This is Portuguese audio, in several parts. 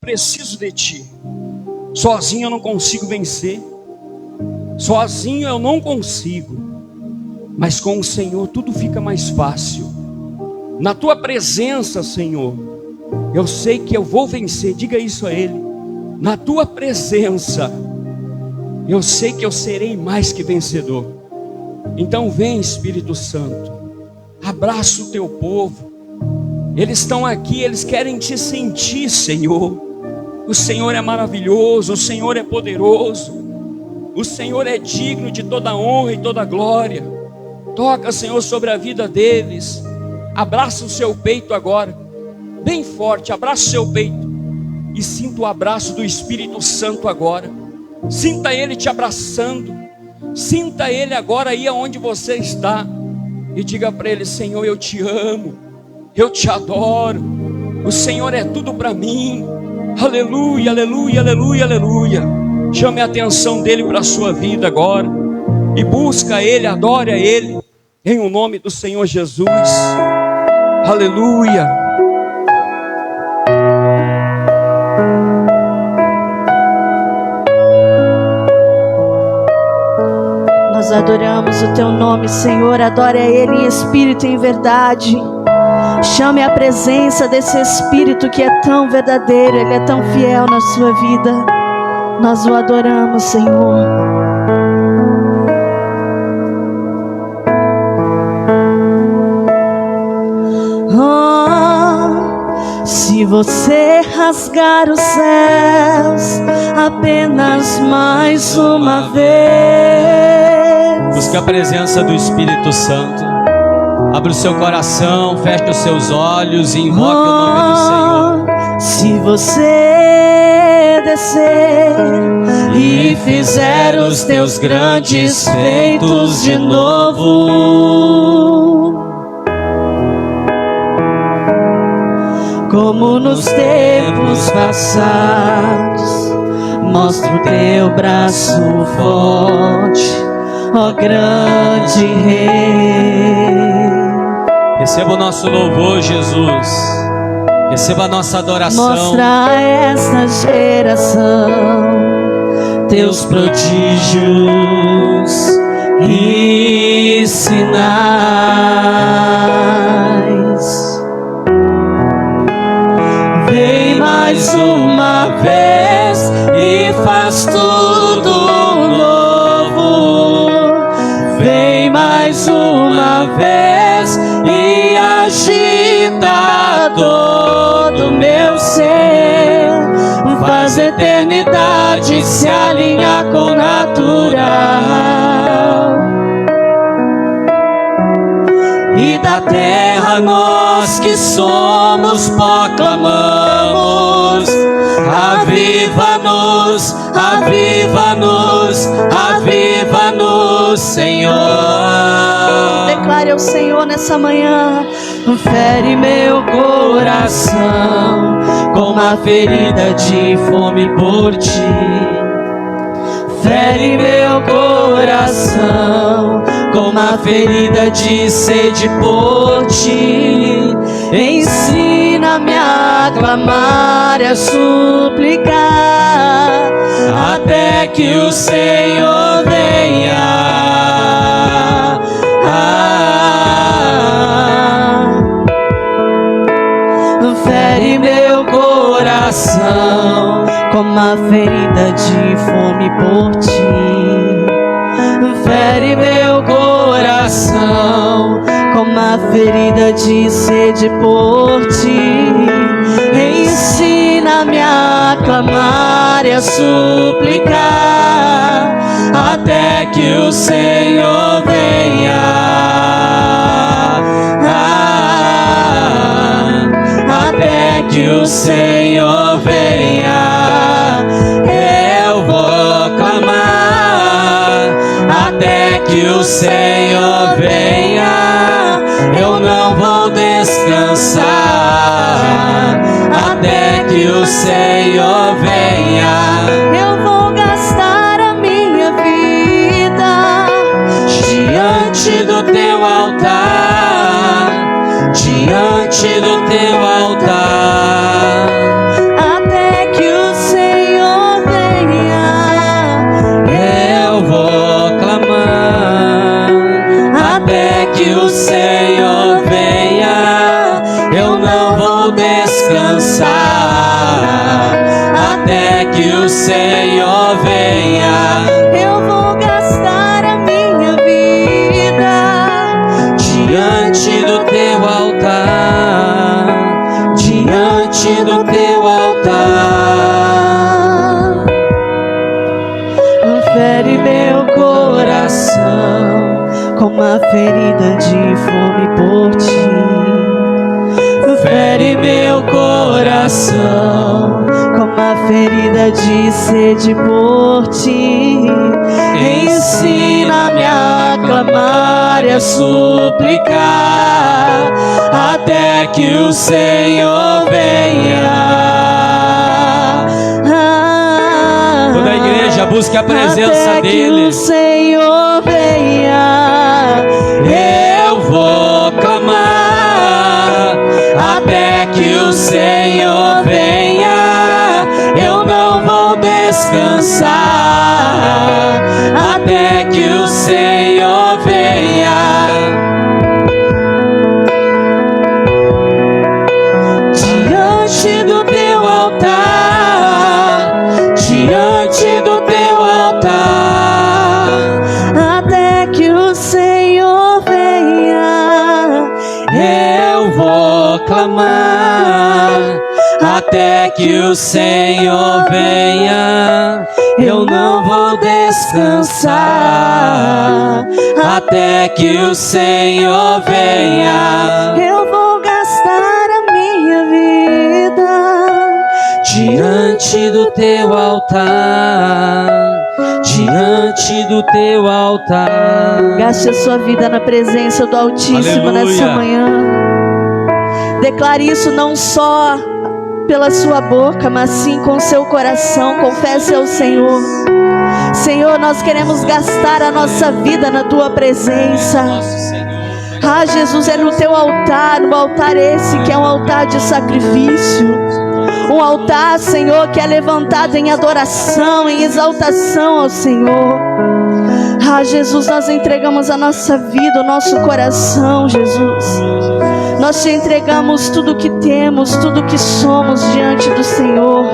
preciso de Ti. Sozinho eu não consigo vencer. Sozinho eu não consigo. Mas com o Senhor tudo fica mais fácil. Na Tua presença, Senhor, eu sei que eu vou vencer. Diga isso a Ele. Na Tua presença, eu sei que eu serei mais que vencedor. Então vem, Espírito Santo, abraça o Teu povo. Eles estão aqui, eles querem Te sentir, Senhor. O Senhor é maravilhoso, o Senhor é poderoso, o Senhor é digno de toda honra e toda glória. Toca, Senhor, sobre a vida deles. Abraça o seu peito agora, bem forte, abraça o seu peito. E sinta o abraço do Espírito Santo agora. Sinta Ele te abraçando. Sinta Ele agora aí aonde você está. E diga para Ele: Senhor, eu te amo, eu te adoro, o Senhor é tudo para mim. Aleluia, aleluia, aleluia, aleluia. Chame a atenção dele para a sua vida agora. E busca Ele, adore a Ele, em o nome do Senhor Jesus. Aleluia. Nós adoramos o Teu nome, Senhor. Adore a Ele em espírito e em verdade. Chame a presença desse Espírito que é tão verdadeiro, Ele é tão fiel na sua vida. Nós o adoramos, Senhor. Se você rasgar os céus apenas mais uma vez, busque a presença do Espírito Santo. Abra o seu coração, feche os seus olhos e invoque o nome do Senhor. Se você descer e fizer os teus grandes feitos de novo, como nos tempos passados, mostra o teu braço forte, ó grande Rei. Receba o nosso louvor, Jesus. Receba a nossa adoração. Mostra a esta geração teus prodígios e sinais. Vem mais uma vez e faz tudo novo. Vem mais uma vez e agita todo o meu ser. Faz a eternidade se alinhar com o natural. E da terra nós que somos proclamamos: aviva-nos, aviva-nos, aviva-nos, Senhor. Declare ao Senhor nessa manhã: fere meu coração com uma ferida de fome por Ti. Fere meu coração com uma ferida de sede por Ti. Ensina-me a clamar e a suplicar até que o Senhor venha. Fere meu coração com uma ferida de fome por Ti. Fere meu coração com uma ferida de sede por Ti. Ensina-me a clamar e a suplicar até que o Senhor venha. Até que o Senhor venha, eu vou clamar. Até que o Senhor venha, eu não vou descansar. Até que o Senhor venha, eu vou gastar a minha vida diante do Teu altar, diante do Teu altar. Até que Senhor venha. Eu vou gastar a minha vida Diante do teu altar, diante do teu altar. Fere meu coração como a ferida de fome por ti. Fere meu coração como a ferida de sede por ti. Ensina-me a clamar e a suplicar até que o Senhor venha. Toda a igreja busque a presença até dele. que o Senhor venha. Eu vou clamar até que o Senhor venha. Eu não vou descansar até que o Senhor venha. Diante do teu altar, diante do teu altar, Até que o Senhor venha. eu vou clamar até que o Senhor venha. Eu não vou descansar até que o Senhor venha. Eu vou gastar a minha vida Diante do teu altar, diante do teu altar. Gaste a sua vida na presença do Altíssimo. Aleluia. Nessa manhã. Declare isso não só pela sua boca, mas sim com o seu coração. Confesse ao Senhor: Senhor, nós queremos gastar a nossa vida na tua presença. Ah, Jesus, é no teu altar, no altar esse que é um altar de sacrifício. Um altar, Senhor, que é levantado em adoração, em exaltação ao Senhor. Ah, Jesus, nós entregamos a nossa vida, o nosso coração, Jesus. Nós te entregamos tudo que temos, tudo que somos diante do Senhor.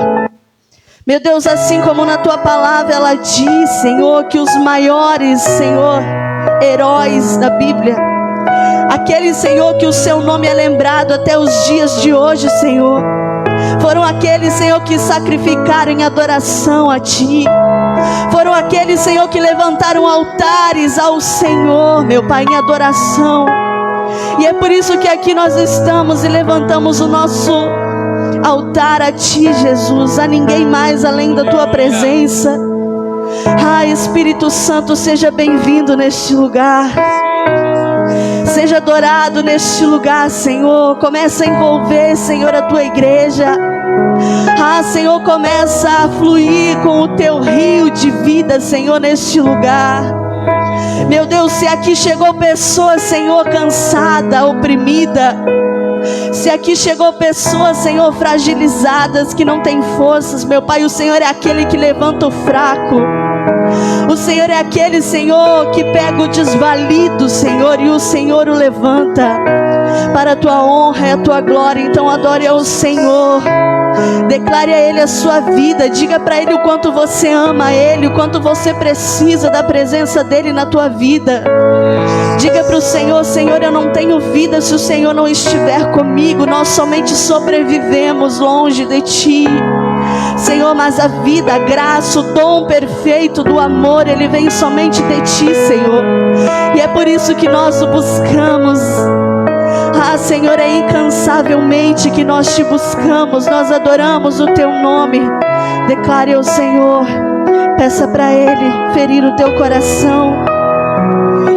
Meu Deus, assim como na tua palavra ela diz, Senhor, que os maiores, Senhor, heróis da Bíblia, aqueles, Senhor, que o seu nome é lembrado até os dias de hoje, Senhor, foram aqueles, Senhor, que sacrificaram em adoração a Ti. Foram aqueles, Senhor, que levantaram altares ao Senhor, meu Pai, em adoração. E é por isso que aqui nós estamos e levantamos o nosso altar a Ti, Jesus, a ninguém mais além da Tua presença. Ah, Espírito Santo, seja bem-vindo neste lugar. Seja adorado neste lugar, Senhor. Começa a envolver, Senhor, a Tua igreja. Ah, Senhor, começa a fluir com o Teu rio de vida, Senhor, neste lugar. Meu Deus, se aqui chegou pessoa, Senhor, cansada, oprimida, se aqui chegou pessoas, Senhor, fragilizadas, que não têm forças, meu Pai, o Senhor é aquele que levanta o fraco. O Senhor é aquele, Senhor, que pega o desvalido, Senhor, e o Senhor o levanta para a Tua honra e a Tua glória. Então adore ao Senhor. Declare a Ele a sua vida. Diga para Ele o quanto você ama Ele, o quanto você precisa da presença dEle na tua vida. Diga para o Senhor: Senhor, eu não tenho vida se o Senhor não estiver comigo. Nós somente sobrevivemos longe de Ti, Senhor, mas a vida, a graça, o dom perfeito do amor, ele vem somente de Ti, Senhor. E é por isso que nós o buscamos. Ah, Senhor, é incansavelmente que nós Te buscamos. Nós adoramos o Teu nome. Declare ao Senhor. Peça para Ele ferir o teu coração.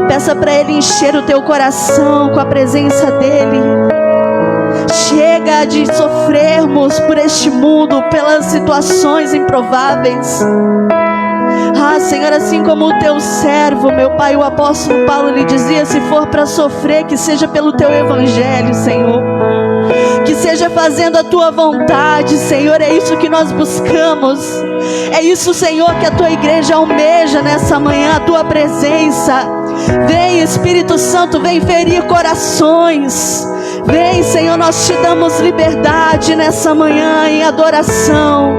Peça para Ele encher o teu coração com a presença dEle. Chega de sofrermos por este mundo, pelas situações improváveis. Ah, Senhor, assim como o Teu servo, meu Pai, o apóstolo Paulo, lhe dizia: se for para sofrer, que seja pelo Teu evangelho, Senhor. Que seja fazendo a Tua vontade, Senhor. É isso que nós buscamos. É isso, Senhor, que a Tua igreja almeja nessa manhã, a Tua presença. Vem, Espírito Santo, vem ferir corações. Vem, Senhor, nós Te damos liberdade nessa manhã em adoração.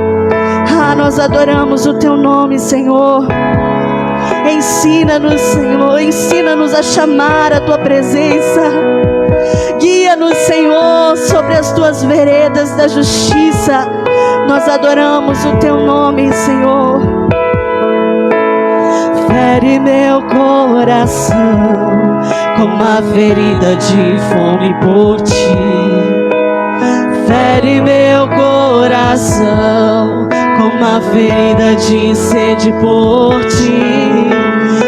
Ah, nós adoramos o teu nome, Senhor. Ensina-nos, Senhor, ensina-nos a chamar a tua presença. Guia-nos, Senhor, sobre as tuas veredas da justiça. Nós adoramos o teu nome, Senhor. Fere meu coração como a ferida de fome por ti. Fere meu coração como a ferida de sede por ti.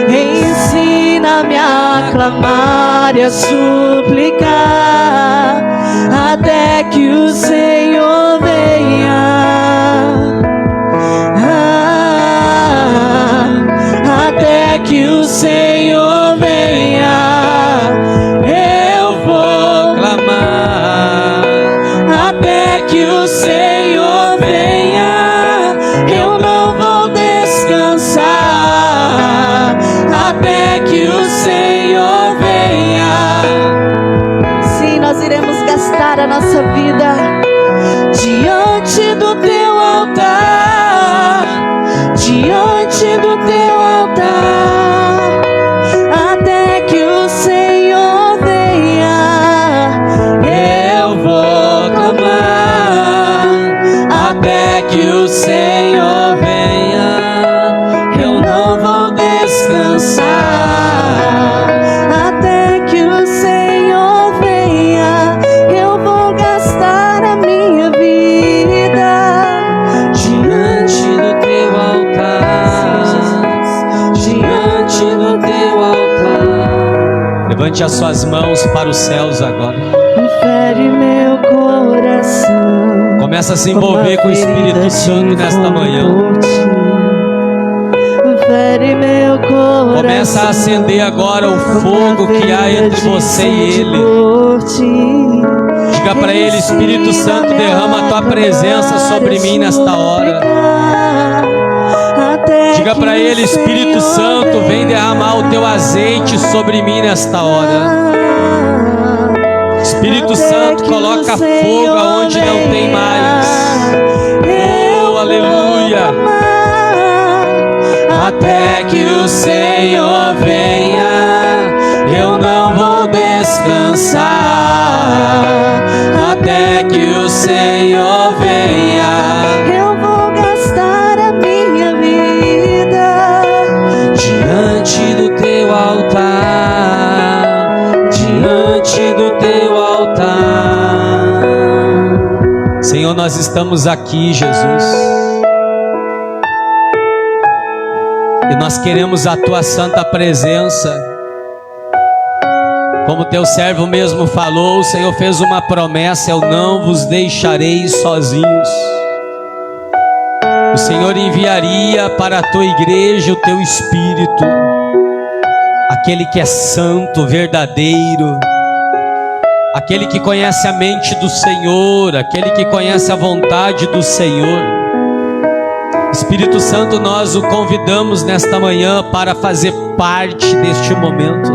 Ensina-me a clamar e a suplicar até que o Senhor venha. Até que o Senhor venha, eu vou clamar. Até que o Senhor venha, eu não vou descansar. Até que o Senhor venha. Sim, nós iremos gastar a nossa vida diante do teu altar, diante do teu altar, até que o Senhor venha, eu vou clamar. Até que o Senhor venha, eu não vou descansar. Até que o Senhor venha, eu vou gastar a minha vida diante do teu altar, diante do teu altar. Levante as suas mãos para os céus agora. Fere meu coração. Começa a se envolver com o Espírito Santo nesta manhã. Fere meu coração. Começa a acender agora o fogo que há entre você e Ele. Diga para Ele: Espírito Santo, derrama a tua presença sobre mim nesta hora. Diga para Ele: Espírito Santo, vem derramar o teu azeite sobre mim nesta hora. Espírito Santo, coloca fogo aonde não tem mais. Oh, aleluia. Até que o Senhor venha, eu não vou descansar. Até que o Senhor venha, eu vou gastar a minha vida diante do teu altar, diante do teu altar. Senhor, nós estamos aqui, Jesus, e nós queremos a tua santa presença. Como teu servo mesmo falou, o Senhor fez uma promessa: eu não vos deixarei sozinhos. O Senhor enviaria para a tua igreja o teu Espírito, aquele que é santo, verdadeiro, aquele que conhece a mente do Senhor, aquele que conhece a vontade do Senhor. Espírito Santo, nós o convidamos nesta manhã para fazer parte deste momento.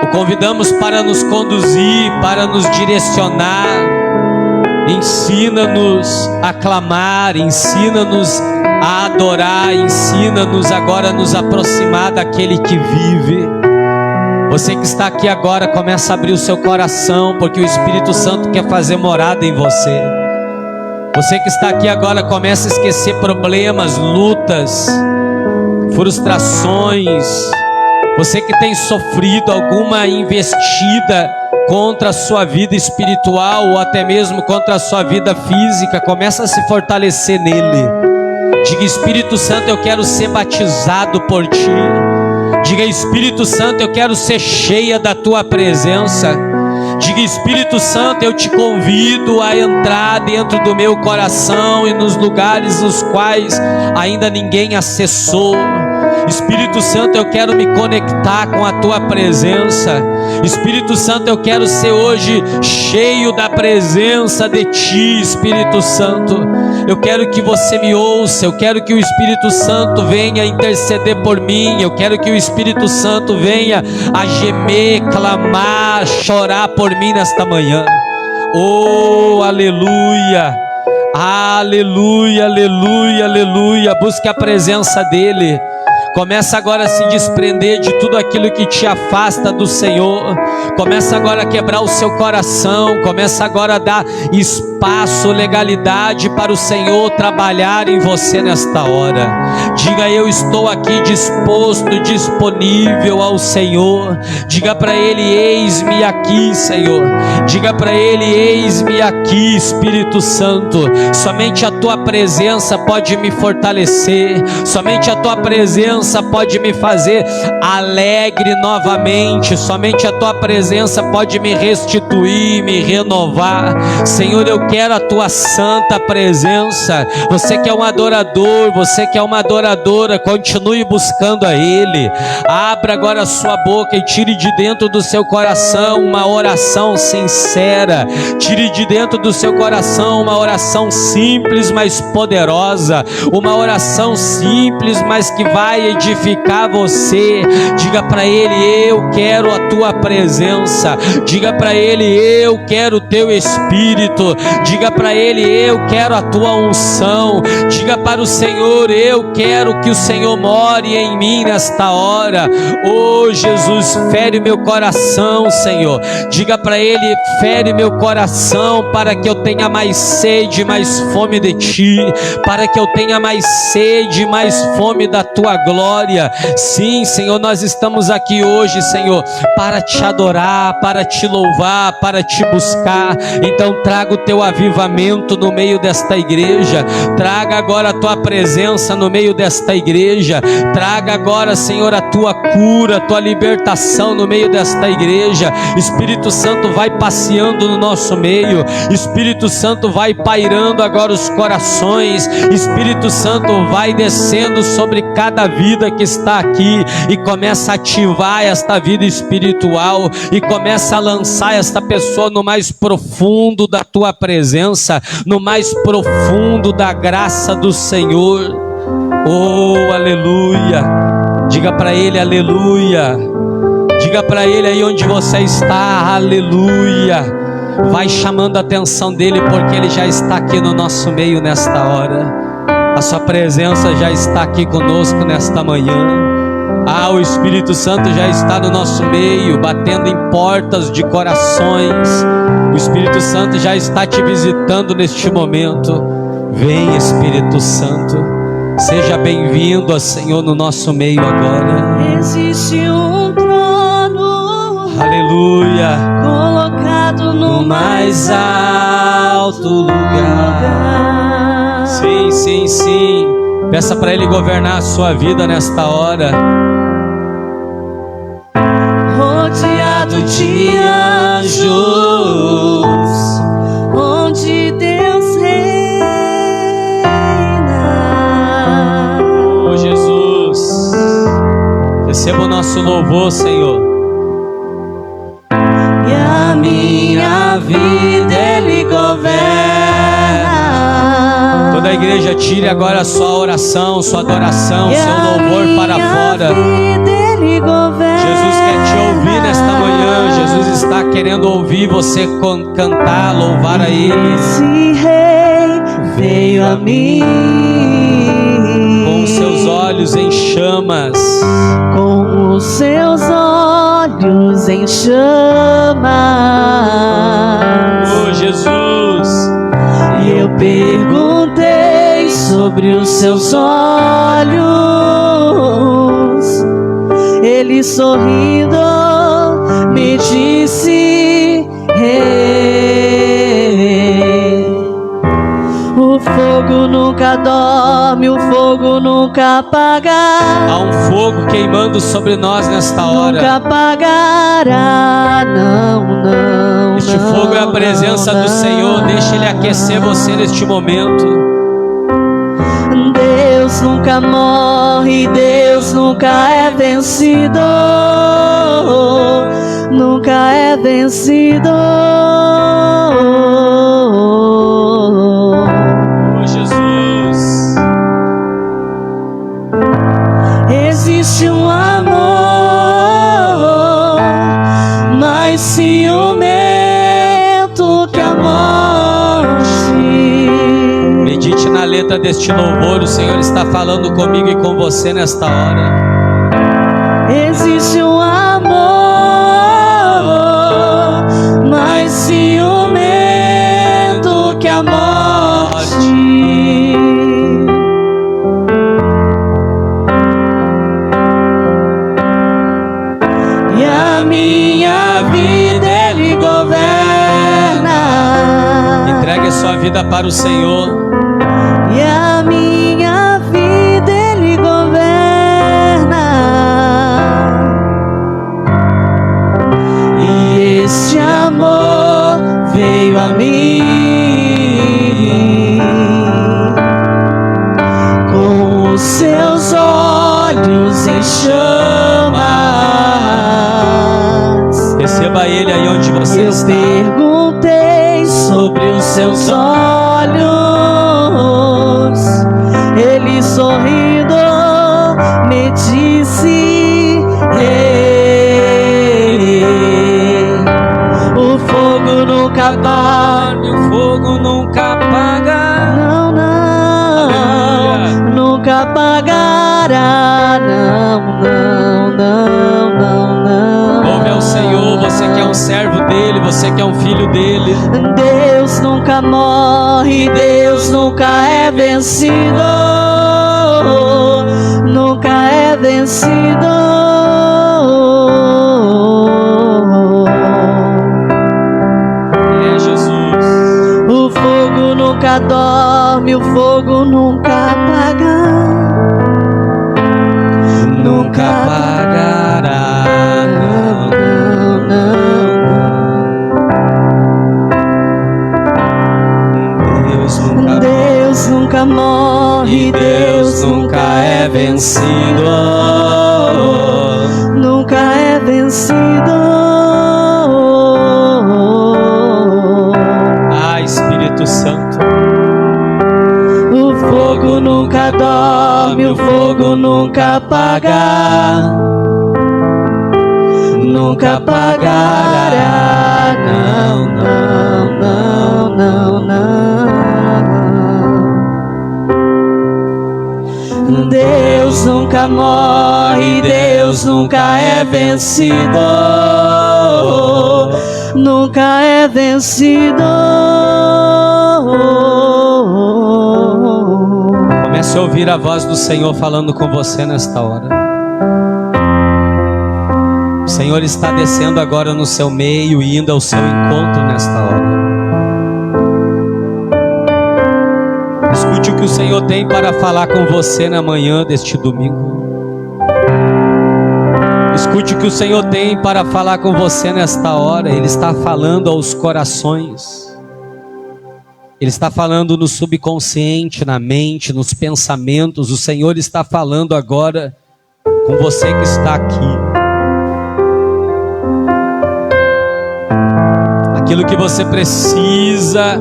O convidamos para nos conduzir, para nos direcionar. Ensina-nos a clamar, ensina-nos a adorar, ensina-nos agora a nos aproximar daquele que vive. Você que está aqui agora, começa a abrir o seu coração, porque o Espírito Santo quer fazer morada em você. Você que está aqui agora, começa a esquecer problemas, lutas, frustrações. Você que tem sofrido alguma investida contra a sua vida espiritual ou até mesmo contra a sua vida física, começa a se fortalecer nele. Diga: Espírito Santo, eu quero ser batizado por ti. Diga: Espírito Santo, eu quero ser cheia da tua presença. Diga: Espírito Santo, eu te convido a entrar dentro do meu coração e nos lugares nos quais ainda ninguém acessou. Espírito Santo, eu quero me conectar com a tua presença. Espírito Santo, eu quero ser hoje cheio da presença de ti. Espírito Santo, eu quero que você me ouça. Eu quero que o Espírito Santo venha interceder por mim. Eu quero que o Espírito Santo venha a gemer, clamar, chorar por mim nesta manhã. Oh, aleluia, Aleluia, aleluia, aleluia. Busque a presença dele. Começa agora a se desprender de tudo aquilo que te afasta do Senhor. Começa agora a quebrar o seu coração. Começa agora a dar espaço, legalidade para o Senhor trabalhar em você nesta hora. Diga: eu estou aqui disposto, disponível ao Senhor. Diga para Ele: eis-me aqui, Senhor. Diga para Ele: eis-me aqui, Espírito Santo. Somente a Tua presença pode me fortalecer. Somente a Tua presença pode me fazer alegre novamente. Somente a Tua presença pode me restituir, me renovar. Senhor, eu quero a Tua santa presença. Você que é um adorador, você que é uma adoradora, continue buscando a Ele. Abra agora a sua boca e tire de dentro do seu coração uma oração sincera. Tire de dentro do seu coração uma oração simples, mas poderosa. Uma oração simples, mas que vai edificar você. Diga para Ele: eu quero a Tua presença. Diga para Ele: eu quero o Teu Espírito. Diga para Ele: eu quero a Tua unção. Diga para o Senhor: eu quero que o Senhor more em mim nesta hora. Oh Jesus, fere meu coração, Senhor. Diga para Ele: fere meu coração, para que eu tenha mais sede, mais fome de Ti, para que eu tenha mais sede, mais fome da Tua glória. Sim, Senhor, nós estamos aqui hoje, Senhor, para Te adorar, para Te louvar, para Te buscar. Então traga o Teu avivamento no meio desta igreja. Traga agora a Tua presença no meio desta igreja. Traga agora, Senhor, a Tua cura, a Tua libertação no meio desta igreja. Espírito Santo, vai passeando no nosso meio. Espírito Santo, vai pairando agora os corações. Espírito Santo, vai descendo sobre cada vida que está aqui e começa a ativar esta vida espiritual e começa a lançar esta pessoa no mais profundo da Tua presença, no mais profundo da graça do Senhor. Oh, aleluia. Diga para Ele: aleluia. Diga para Ele aí onde você está: aleluia. Vai chamando a atenção dEle, porque Ele já está aqui no nosso meio nesta hora. A Sua presença já está aqui conosco nesta manhã. O Espírito Santo já está no nosso meio, batendo em portas de corações. O Espírito Santo já está te visitando neste momento. Vem, Espírito Santo. Seja bem-vindo, Senhor, no nosso meio agora. Existe um trono, aleluia, colocado no mais alto lugar. Sim, sim, sim. Peça para Ele governar a sua vida nesta hora. Rodeado de anjos, onde Deus reina. Oh Jesus, receba o nosso louvor, Senhor. E a minha vida Ele governa. Toda a igreja, tire agora a sua oração, sua adoração, seu louvor para fora. Jesus quer te ouvir nesta manhã. Jesus está querendo ouvir você cantar, louvar a Ele. Esse rei veio a mim, com os seus olhos em chamas, com os seus olhos em chamas. Oh Jesus, e eu perguntei sobre os seus olhos. Ele sorrindo me disse: o fogo nunca dorme, o fogo nunca apaga. Há um fogo queimando sobre nós nesta hora. Nunca apagará, não, não. Este fogo é a presença do Senhor. Deixa Ele aquecer você neste momento. Deus nunca morre, Deus nunca é vencido, nunca é vencido. Oh Jesus, existe um amor mais ciumento que a morte. na letra deste louvor, o Senhor está falando comigo e com você nesta hora. Existe um amor mais ciumento que a morte, e a minha vida Ele governa. Entregue a sua vida para o Senhor. E a minha vida Ele governa. E este amor veio a mim com os seus olhos em chamas. Receba Ele aí onde você Eu está. perguntei sobre os seus olhos. Ele sorrindo me disse: o fogo nunca apaga, O fogo nunca apaga. não, não, Aleluia. nunca apagará, não, não, não, não, não. Louve ao Senhor, você que é um servo dele, você que é um filho dele. Deus nunca morre, Deus nunca é vencido, nunca é vencido. É Jesus. O fogo nunca dorme, o fogo nunca apaga, Nunca apagará. não, não, Deus nunca não. Deus nunca morre, Deus nunca é vencido. nunca é vencido. Ah, Espírito Santo. O fogo nunca dorme, o fogo nunca apaga, nunca apagará, não, não, não, não, não. Deus nunca morre, Deus nunca é vencido, nunca é vencido. Comece a ouvir a voz do Senhor falando com você nesta hora. O Senhor está descendo agora no seu meio e indo ao seu encontro nesta hora. Escute o que o Senhor tem para falar com você na manhã deste domingo. Escute o que o Senhor tem para falar com você nesta hora. Ele está falando aos corações. Ele está falando no subconsciente, na mente, nos pensamentos. O Senhor está falando agora com você que está aqui. Aquilo que você precisa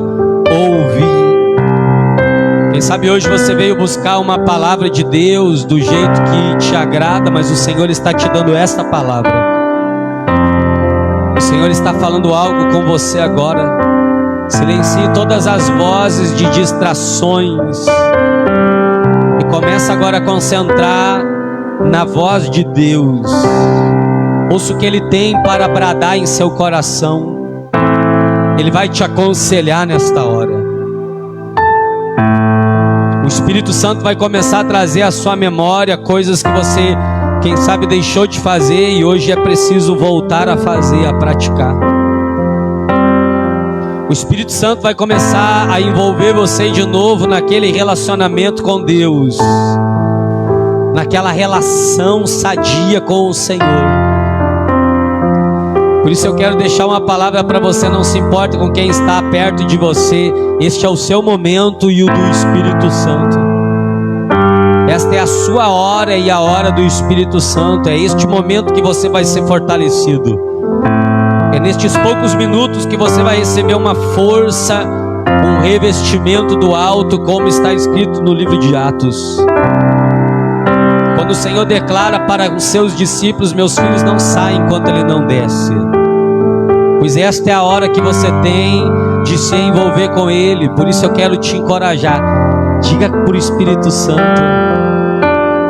ouvir. Quem sabe hoje você veio buscar uma palavra de Deus do jeito que te agrada, mas o Senhor está te dando esta palavra. O Senhor está falando algo com você agora. Silencie todas as vozes de distrações e começa agora a concentrar na voz de Deus. Ouça o que Ele tem para bradar em seu coração. Ele vai te aconselhar nesta hora. O Espírito Santo vai começar a trazer à sua memória coisas que você, quem sabe, deixou de fazer e hoje é preciso voltar a fazer, a praticar. O Espírito Santo vai começar a envolver você de novo naquele relacionamento com Deus, naquela relação sadia com o Senhor. Por isso eu quero deixar uma palavra para você. Não se importe com quem está perto de você. Este é o seu momento e o do Espírito Santo. Esta é a sua hora e a hora do Espírito Santo. É este momento que você vai ser fortalecido. É nestes poucos minutos que você vai receber uma força, um revestimento do alto, como está escrito no livro de Atos. Quando o Senhor declara para os seus discípulos: meus filhos não saem enquanto Ele não desce. Pois esta é a hora que você tem de se envolver com Ele. Por isso eu quero te encorajar. Diga para o Espírito Santo,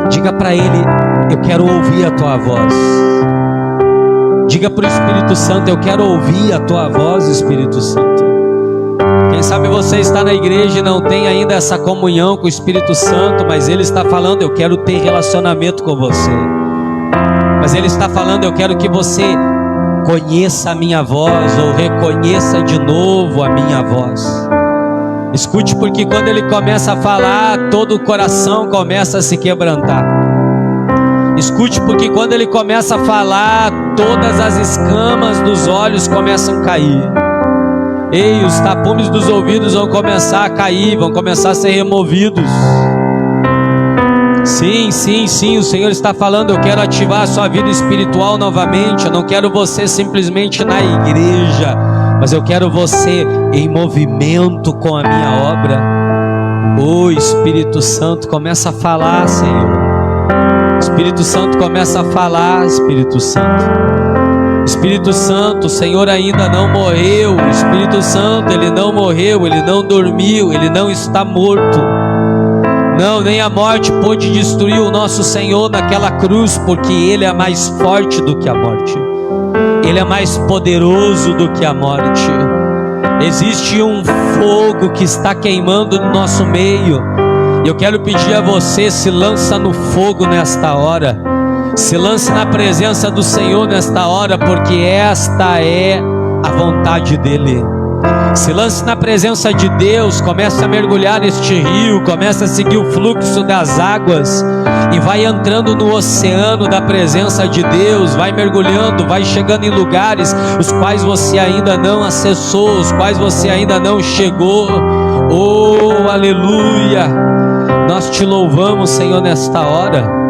diga para Ele: eu quero ouvir a Tua voz. Diga para o Espírito Santo: eu quero ouvir a Tua voz, Espírito Santo. Quem sabe você está na igreja e não tem ainda essa comunhão com o Espírito Santo, mas Ele está falando: eu quero ter relacionamento com você. Mas Ele está falando: eu quero que você conheça a minha voz, ou reconheça de novo a minha voz. Escute, porque quando Ele começa a falar, todo o coração começa a se quebrantar. Escute, porque quando Ele começa a falar, todas as escamas dos olhos começam a cair. Ei, os tapumes dos ouvidos vão começar a cair, vão começar a ser removidos. Sim, sim, sim, o Senhor está falando: eu quero ativar a sua vida espiritual novamente. Eu não quero você simplesmente na igreja, mas eu quero você em movimento com a minha obra. Ô Espírito Santo, começa a falar, Senhor. Espírito Santo, começa a falar, Espírito Santo. Espírito Santo, o Senhor ainda não morreu. O Espírito Santo, Ele não morreu, Ele não dormiu, Ele não está morto. Não, nem a morte pôde destruir o nosso Senhor naquela cruz, porque Ele é mais forte do que a morte. Ele é mais poderoso do que a morte. Existe um fogo que está queimando no nosso meio. Eu quero pedir a você: se lança no fogo nesta hora. Se lance na presença do Senhor nesta hora, porque esta é a vontade dEle. Se lance na presença de Deus, comece a mergulhar neste rio, comece a seguir o fluxo das águas e vai entrando no oceano da presença de Deus, vai mergulhando, vai chegando em lugares os quais você ainda não acessou, os quais você ainda não chegou. Oh, aleluia! Nós te louvamos, Senhor, nesta hora.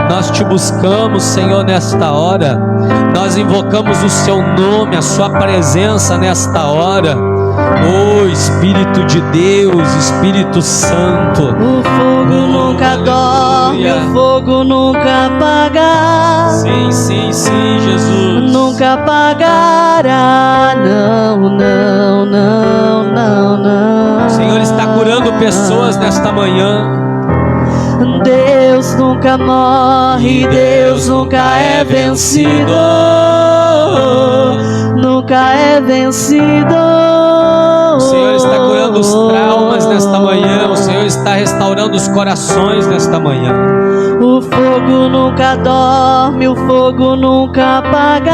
Nós te buscamos, Senhor, nesta hora. Nós invocamos o seu nome, a sua presença nesta hora. Oh, Espírito de Deus, Espírito Santo. O fogo nunca dorme, o fogo nunca apaga. Sim, sim, sim, Jesus. Nunca apagará, não, não, não, não, não. O Senhor está curando pessoas nesta manhã. Deus nunca morre, Deus nunca é vencido, nunca é vencido. O Senhor está curando os traumas nesta manhã, o Senhor está restaurando os corações nesta manhã. O fogo nunca dorme, o fogo nunca apaga.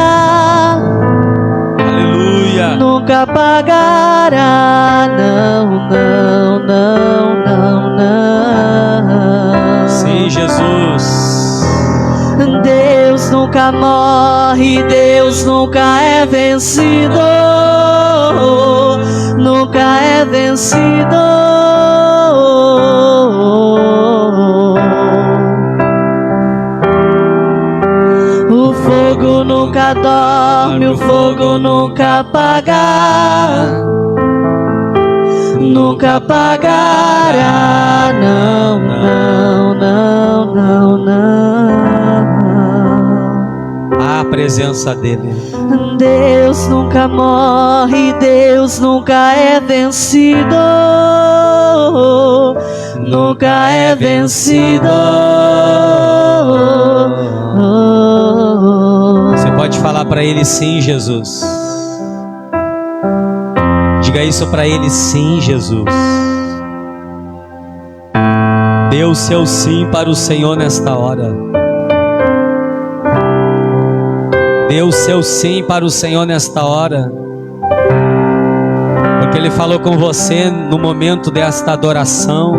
Aleluia. Nunca apagará, não, não, não, não, não. Sim, Jesus. Deus nunca morre, Deus nunca é vencido, nunca é vencido. O fogo nunca dorme, o fogo nunca apaga, nunca apagará, não, não, não, não, não. A presença dele. Deus nunca morre, Deus nunca é vencido, nunca é vencido. Você pode falar para ele: sim, Jesus. Diga isso para ele: sim, Jesus. Dê o seu sim para o Senhor nesta hora. Dê o seu sim para o Senhor nesta hora, porque Ele falou com você no momento desta adoração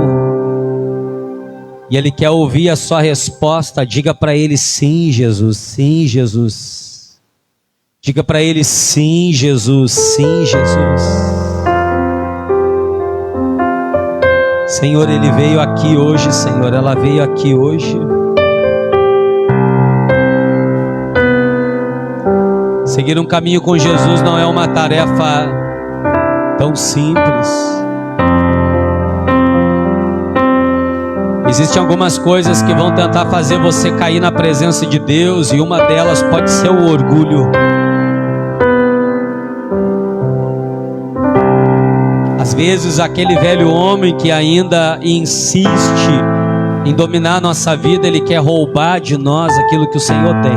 e Ele quer ouvir a sua resposta. Diga para Ele: sim, Jesus, sim, Jesus. Diga para Ele: sim, Jesus, sim, Jesus. Senhor, Ele veio aqui hoje, Senhor, ela veio aqui hoje. Seguir um caminho com Jesus não é uma tarefa tão simples. Existem algumas coisas que vão tentar fazer você cair na presença de Deus, e uma delas pode ser o orgulho. Às Às vezes aquele velho homem que ainda insiste em dominar a nossa vida, ele quer roubar de nós aquilo que o Senhor tem.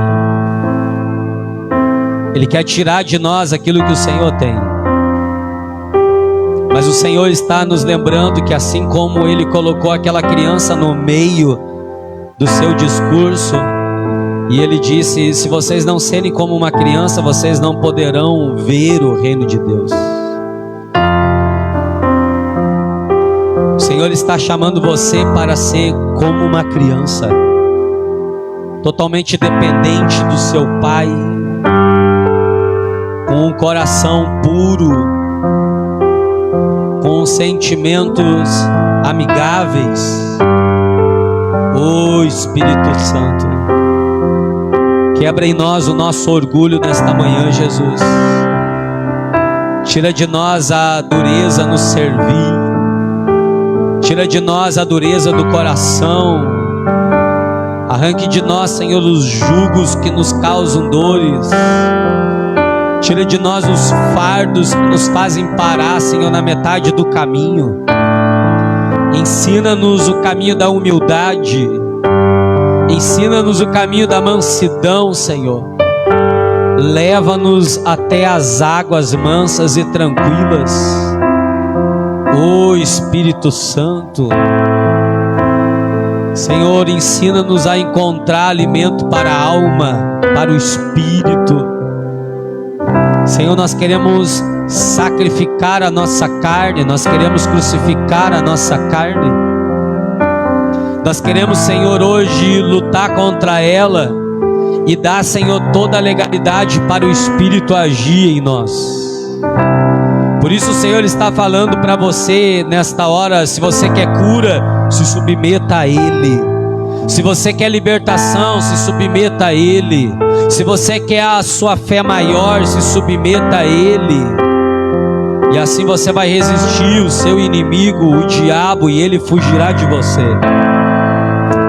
Ele quer tirar de nós aquilo que o Senhor tem. Mas o Senhor está nos lembrando que assim como Ele colocou aquela criança no meio do seu discurso, e Ele disse: se vocês não serem como uma criança, vocês não poderão ver o reino de Deus. O Senhor está chamando você para ser como uma criança, totalmente dependente do seu Pai, com um coração puro, com sentimentos amigáveis. Ô Espírito Santo, quebra em nós o nosso orgulho nesta manhã, Jesus. Tira de nós a dureza no servir. Tira de nós a dureza do coração. Arranque de nós, Senhor, os jugos que nos causam dores. Tira de nós os fardos que nos fazem parar, Senhor, na metade do caminho. Ensina-nos o caminho da humildade. Ensina-nos o caminho da mansidão, Senhor. Leva-nos até as águas mansas e tranquilas. Ô Espírito Santo, Senhor, ensina-nos a encontrar alimento para a alma, para o espírito. Senhor, nós queremos sacrificar a nossa carne, nós queremos crucificar a nossa carne. Nós queremos, Senhor, hoje lutar contra ela e dar, Senhor, toda a legalidade para o Espírito agir em nós. Por isso o Senhor está falando para você nesta hora: se você quer cura, se submeta a Ele. Se você quer libertação, se submeta a Ele. Se você quer a sua fé maior, se submeta a Ele. E assim você vai resistir o seu inimigo, o diabo, e ele fugirá de você.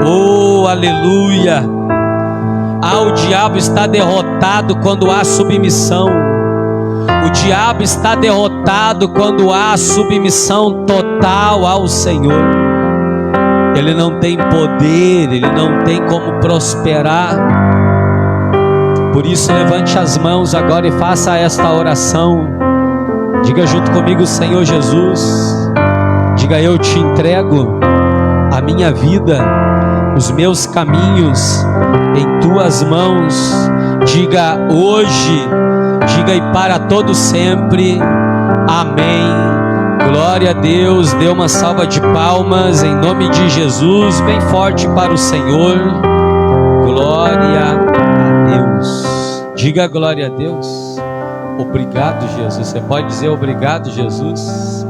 Oh, aleluia! O diabo está derrotado quando há submissão. O diabo está derrotado quando há submissão total ao Senhor. Ele não tem poder, ele não tem como prosperar. Por isso, levante as mãos agora e faça esta oração. Diga junto comigo: Senhor Jesus, diga: eu te entrego a minha vida, os meus caminhos em tuas mãos. Diga hoje, diga e para todo sempre. Amém. Glória a Deus. Dê uma salva de palmas em nome de Jesus, bem forte para o Senhor. Glória a Deus. Diga glória a Deus. Obrigado, Jesus. Você pode dizer obrigado, Jesus.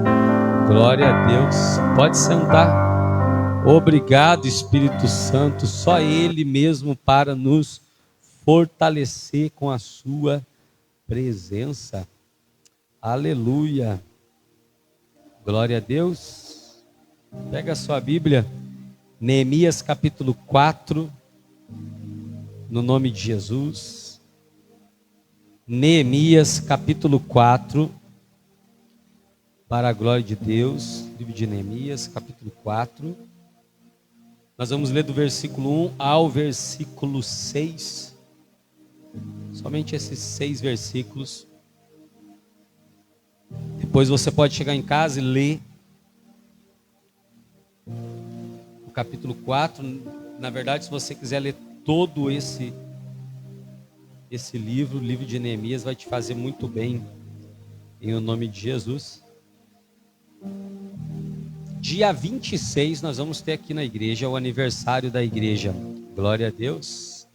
Glória a Deus. Pode sentar. Obrigado, Espírito Santo. Só Ele mesmo para nos fortalecer com a sua presença. Aleluia. Glória a Deus. Pega a sua Bíblia, Neemias capítulo 4, no nome de Jesus. Neemias capítulo 4, para a glória de Deus. Livro de Neemias capítulo 4. Nós vamos ler do versículo 1 ao versículo 6. Somente esses 6 versículos. Depois você pode chegar em casa e ler o capítulo 4. Na verdade, se você quiser ler todo esse livro, o livro de Neemias, vai te fazer muito bem, em o nome de Jesus. Dia 26 nós vamos ter aqui na igreja o aniversário da igreja. Glória a Deus.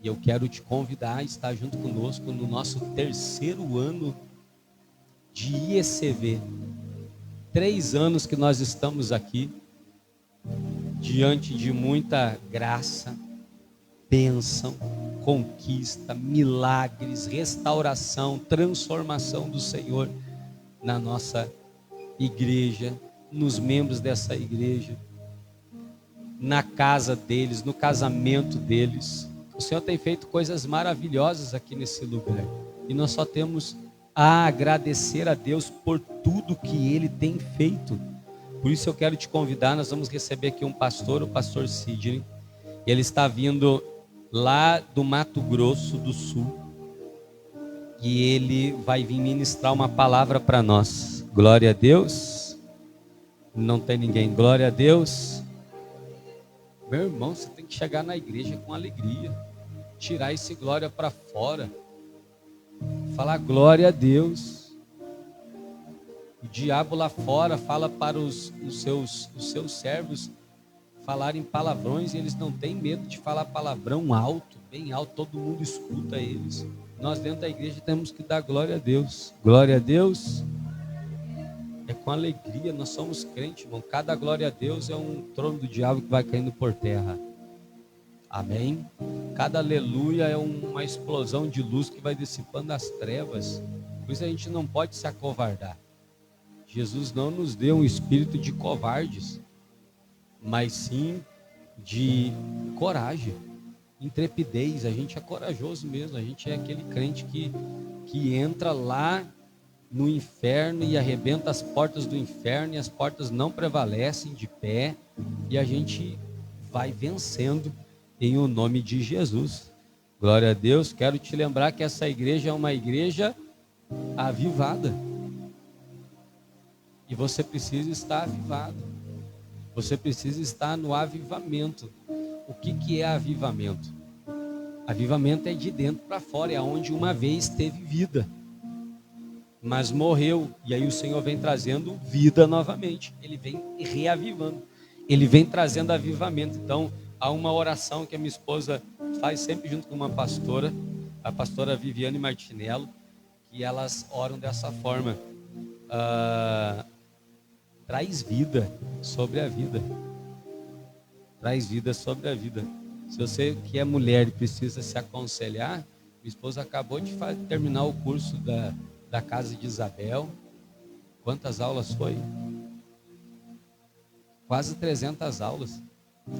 E eu quero te convidar a estar junto conosco no nosso 3º ano de IECV. 3 anos que nós estamos aqui, diante de muita graça, bênção, conquista, milagres, restauração, transformação do Senhor na nossa igreja, nos membros dessa igreja, na casa deles, no casamento deles. O Senhor tem feito coisas maravilhosas aqui nesse lugar, e nós só temos a agradecer a Deus por tudo que Ele tem feito. Por isso eu quero te convidar, nós vamos receber aqui um pastor, o pastor Sidney. Ele está vindo lá do Mato Grosso do Sul. E ele vai vir ministrar uma palavra para nós. Glória a Deus. Não tem ninguém. Glória a Deus. Meu irmão, você tem que chegar na igreja com alegria. Tirar esse glória para fora. Falar glória a Deus. O diabo lá fora fala para os seus servos falarem palavrões, e eles não têm medo de falar palavrão alto, bem alto, todo mundo escuta eles. Nós dentro da igreja temos que dar glória a Deus. Glória a Deus é com alegria, nós somos crentes, irmão. Cada glória a Deus é um trono do diabo que vai caindo por terra. Amém? Cada aleluia é uma explosão de luz que vai dissipando as trevas. Por isso a gente não pode se acovardar. Jesus não nos deu um espírito de covardes, mas sim de coragem, intrepidez. A gente é corajoso mesmo, a gente é aquele crente que entra lá no inferno e arrebenta as portas do inferno, e as portas não prevalecem de pé, e a gente vai vencendo em o nome de Jesus. Glória a Deus. Quero te lembrar que essa igreja é uma igreja avivada, e você precisa estar avivado. Você precisa estar no avivamento. O que é avivamento? Avivamento é de dentro para fora, é onde uma vez teve vida, mas morreu, e aí o Senhor vem trazendo vida novamente. Ele vem reavivando, Ele vem trazendo avivamento. Então, há uma oração que a minha esposa faz sempre junto com uma pastora, a pastora Viviane Martinello, que elas oram dessa forma: traz vida sobre a vida. Traz vida sobre a vida. Se você que é mulher e precisa se aconselhar, minha esposa acabou de terminar o curso da Casa de Isabel. Quantas aulas foi? Quase 300 aulas.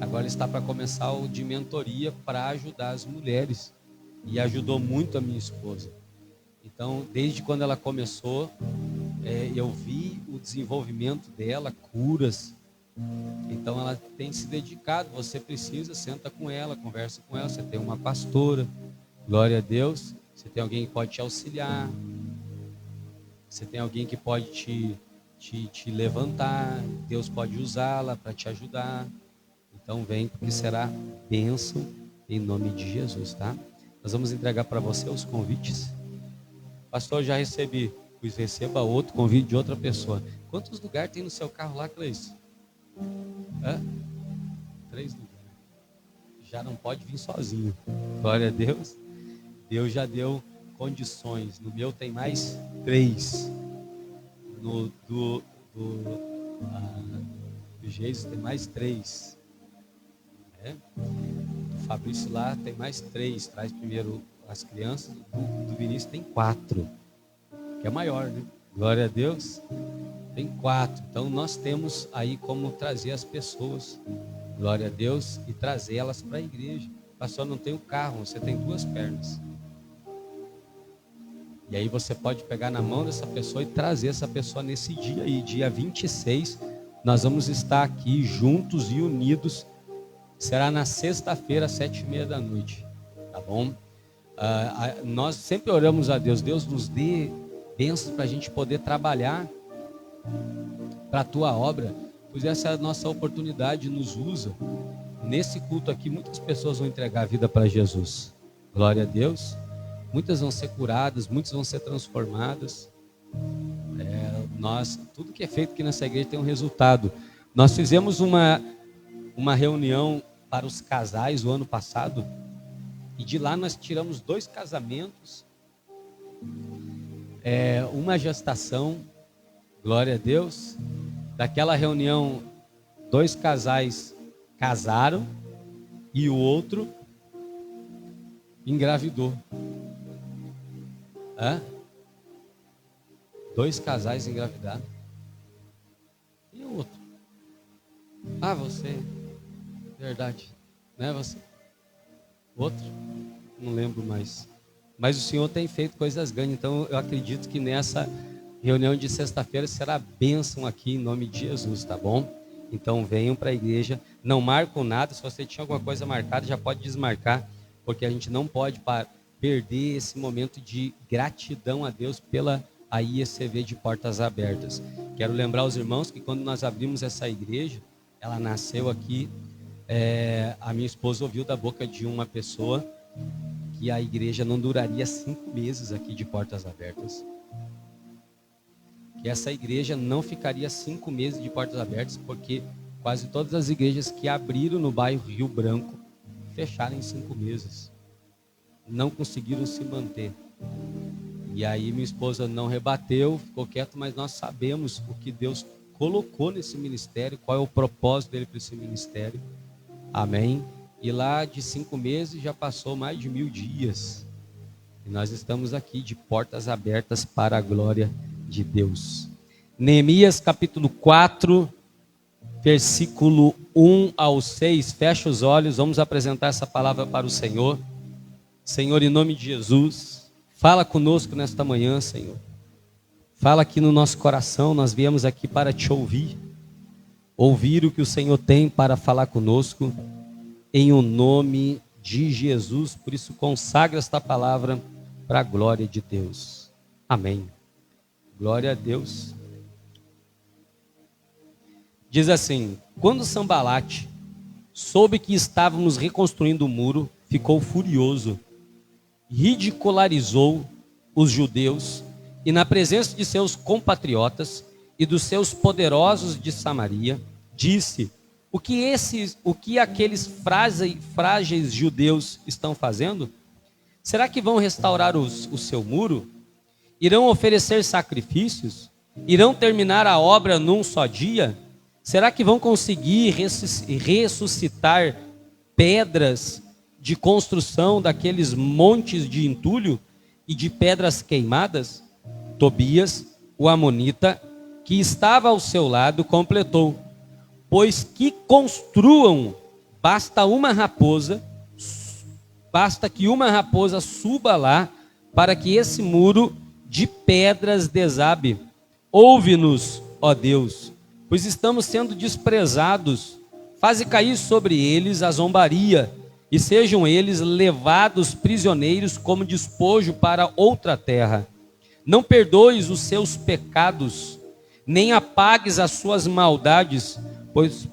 Agora está para começar o de mentoria para ajudar as mulheres. E ajudou muito a minha esposa. Então, desde quando ela começou, eu vi o desenvolvimento dela, curas. Então ela tem se dedicado. Você precisa, senta com ela, conversa com ela. Você tem uma pastora, glória a Deus. Você tem alguém que pode te auxiliar. Você tem alguém que pode te levantar. Deus pode usá-la para te ajudar. Então vem, porque será bênção em nome de Jesus, tá? Nós vamos entregar para você os convites. Pastor, já recebi. Pois receba outro convite de outra pessoa. Quantos lugares tem no seu carro lá, Cleice? 3 lugares. Já não pode vir sozinho. Glória a Deus. Deus já deu condições. No meu tem mais 3. Do Jesus tem mais 3. Do Fabrício lá tem mais 3. Traz primeiro as crianças. Do Vinícius tem 4. Que é maior, né? Glória a Deus. Tem 4. Então nós temos aí como trazer as pessoas, glória a Deus, e trazer elas para a igreja. Pastor, não tem o carro, você tem 2 pernas. E aí você pode pegar na mão dessa pessoa e trazer essa pessoa nesse dia aí, dia 26. Nós vamos estar aqui juntos e unidos. Será na sexta-feira, às 7h30 da noite. Tá bom? Nós sempre oramos a Deus. Deus nos dê bênçãos para a gente poder trabalhar para a tua obra, pois essa é a nossa oportunidade, nos usa. Nesse culto aqui, muitas pessoas vão entregar a vida para Jesus, glória a Deus. Muitas vão ser curadas, muitas vão ser transformadas. Tudo que é feito aqui nessa igreja tem um resultado. Nós fizemos uma reunião para os casais o ano passado, e de lá nós tiramos 2 casamentos, uma gestação, glória a Deus. Daquela reunião, 2 casais casaram e o outro engravidou. 2 casais engravidaram. E o outro? Você. Verdade. Não é você? Outro? Não lembro mais. Mas o Senhor tem feito coisas grandes, então eu acredito que nessa reunião de sexta-feira será bênção aqui em nome de Jesus, tá bom? Então venham para a igreja, não marcam nada, se você tinha alguma coisa marcada já pode desmarcar, porque a gente não pode perder esse momento de gratidão a Deus pela a IECV de Portas Abertas. Quero lembrar os irmãos que quando nós abrimos essa igreja, ela nasceu aqui, a minha esposa ouviu da boca de uma pessoa que a igreja não duraria 5 meses aqui de Portas Abertas. Que essa igreja não ficaria 5 meses de portas abertas, porque quase todas as igrejas que abriram no bairro Rio Branco fecharam em 5 meses. Não conseguiram se manter. E aí minha esposa não rebateu, ficou quieto, mas nós sabemos o que Deus colocou nesse ministério, qual é o propósito dele para esse ministério. Amém? E lá de 5 meses já passou mais de 1000 dias. E nós estamos aqui de portas abertas para a glória de Deus. Neemias capítulo 4, versículo 1 ao 6. Fecha os olhos, vamos apresentar essa palavra para o Senhor. Senhor, em nome de Jesus, fala conosco nesta manhã, Senhor. Fala aqui no nosso coração, nós viemos aqui para te ouvir. Ouvir o que o Senhor tem para falar conosco, em o nome de Jesus. Por isso consagra esta palavra para a glória de Deus. Amém. Glória a Deus. Diz assim: quando Sanbalate soube que estávamos reconstruindo o muro, ficou furioso, ridicularizou os judeus e na presença de seus compatriotas e dos seus poderosos de Samaria, disse: o que aqueles frágeis judeus estão fazendo? Será que vão restaurar o seu muro? Irão oferecer sacrifícios? Irão terminar a obra num só dia? Será que vão conseguir ressuscitar pedras de construção daqueles montes de entulho e de pedras queimadas? Tobias, o amonita, que estava ao seu lado, completou: pois que construam, basta que uma raposa suba lá, para que esse muro de pedras desabe. Ouve-nos, ó Deus, pois estamos sendo desprezados. Faze cair sobre eles a zombaria, e sejam eles levados prisioneiros como despojo para outra terra. Não perdoes os seus pecados, nem apagues as suas maldades,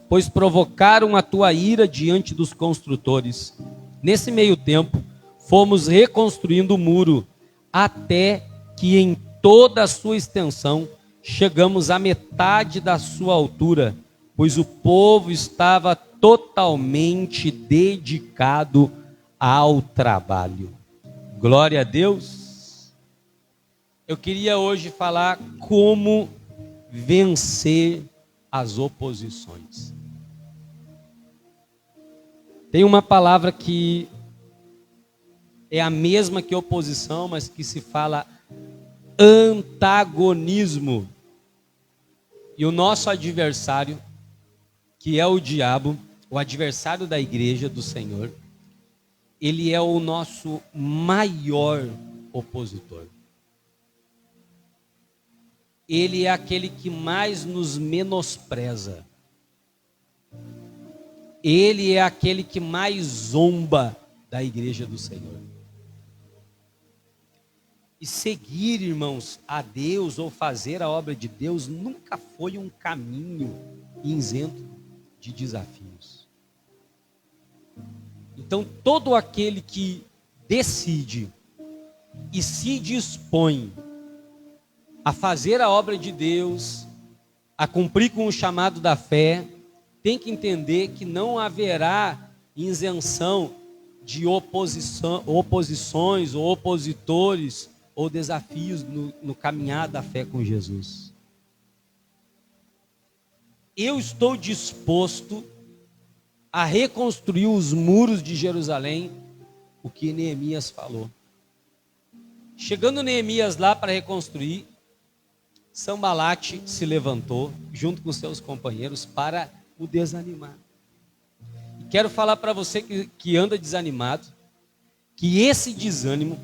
pois provocaram a tua ira diante dos construtores. Nesse meio tempo, fomos reconstruindo o muro, até que em toda a sua extensão chegamos à metade da sua altura, pois o povo estava totalmente dedicado ao trabalho. Glória a Deus. Eu queria hoje falar como vencer as oposições. Tem uma palavra que é a mesma que oposição, mas que se fala antagonismo. E o nosso adversário, que é o diabo, o adversário da igreja do Senhor, ele é o nosso maior opositor. Ele é aquele que mais nos menospreza. Ele é aquele que mais zomba da igreja do Senhor. E seguir, irmãos, a Deus ou fazer a obra de Deus nunca foi um caminho isento de desafios. Então, todo aquele que decide e se dispõe a fazer a obra de Deus, a cumprir com o chamado da fé, tem que entender que não haverá isenção de oposições ou opositores ou desafios no caminhar da fé com Jesus. Eu estou disposto a reconstruir os muros de Jerusalém, o que Neemias falou. Chegando Neemias lá para reconstruir, Sanbalate se levantou junto com seus companheiros para o desanimar. E quero falar para você que anda desanimado, que esse desânimo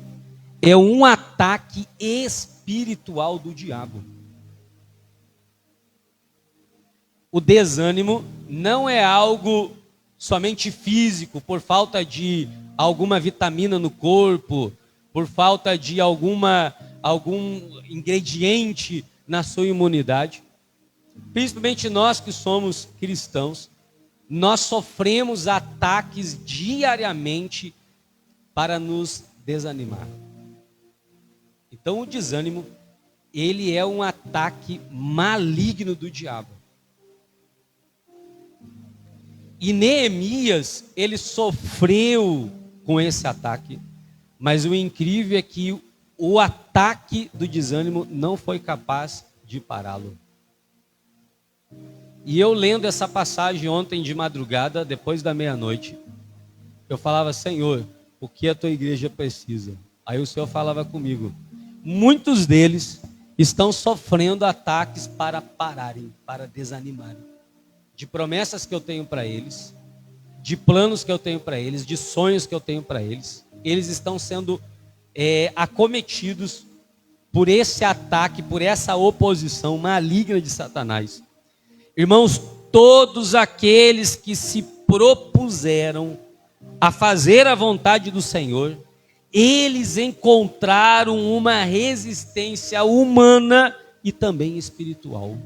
é um ataque espiritual do diabo. O desânimo não é algo somente físico, por falta de alguma vitamina no corpo, por falta de algum ingrediente na sua imunidade. Principalmente nós que somos cristãos, nós sofremos ataques diariamente para nos desanimar. Então o desânimo, ele é um ataque maligno do diabo. E Neemias, ele sofreu com esse ataque, mas o incrível é que o ataque do desânimo não foi capaz de pará-lo. E eu lendo essa passagem ontem de madrugada, depois da meia-noite, eu falava: Senhor, o que a tua igreja precisa? Aí o Senhor falava comigo: muitos deles estão sofrendo ataques para pararem, para desanimarem. De promessas que eu tenho para eles, de planos que eu tenho para eles, de sonhos que eu tenho para eles. Eles estão sendo acometidos por esse ataque, por essa oposição maligna de Satanás. Irmãos, todos aqueles que se propuseram a fazer a vontade do Senhor, eles encontraram uma resistência humana e também espiritual.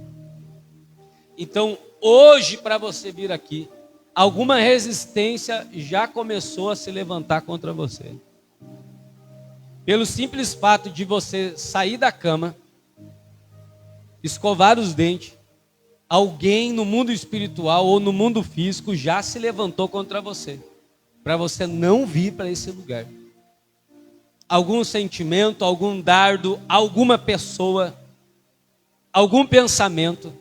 Então, hoje, para você vir aqui, alguma resistência já começou a se levantar contra você. Pelo simples fato de você sair da cama, escovar os dentes, alguém no mundo espiritual ou no mundo físico já se levantou contra você, para você não vir para esse lugar. Algum sentimento, algum dardo, alguma pessoa, algum pensamento.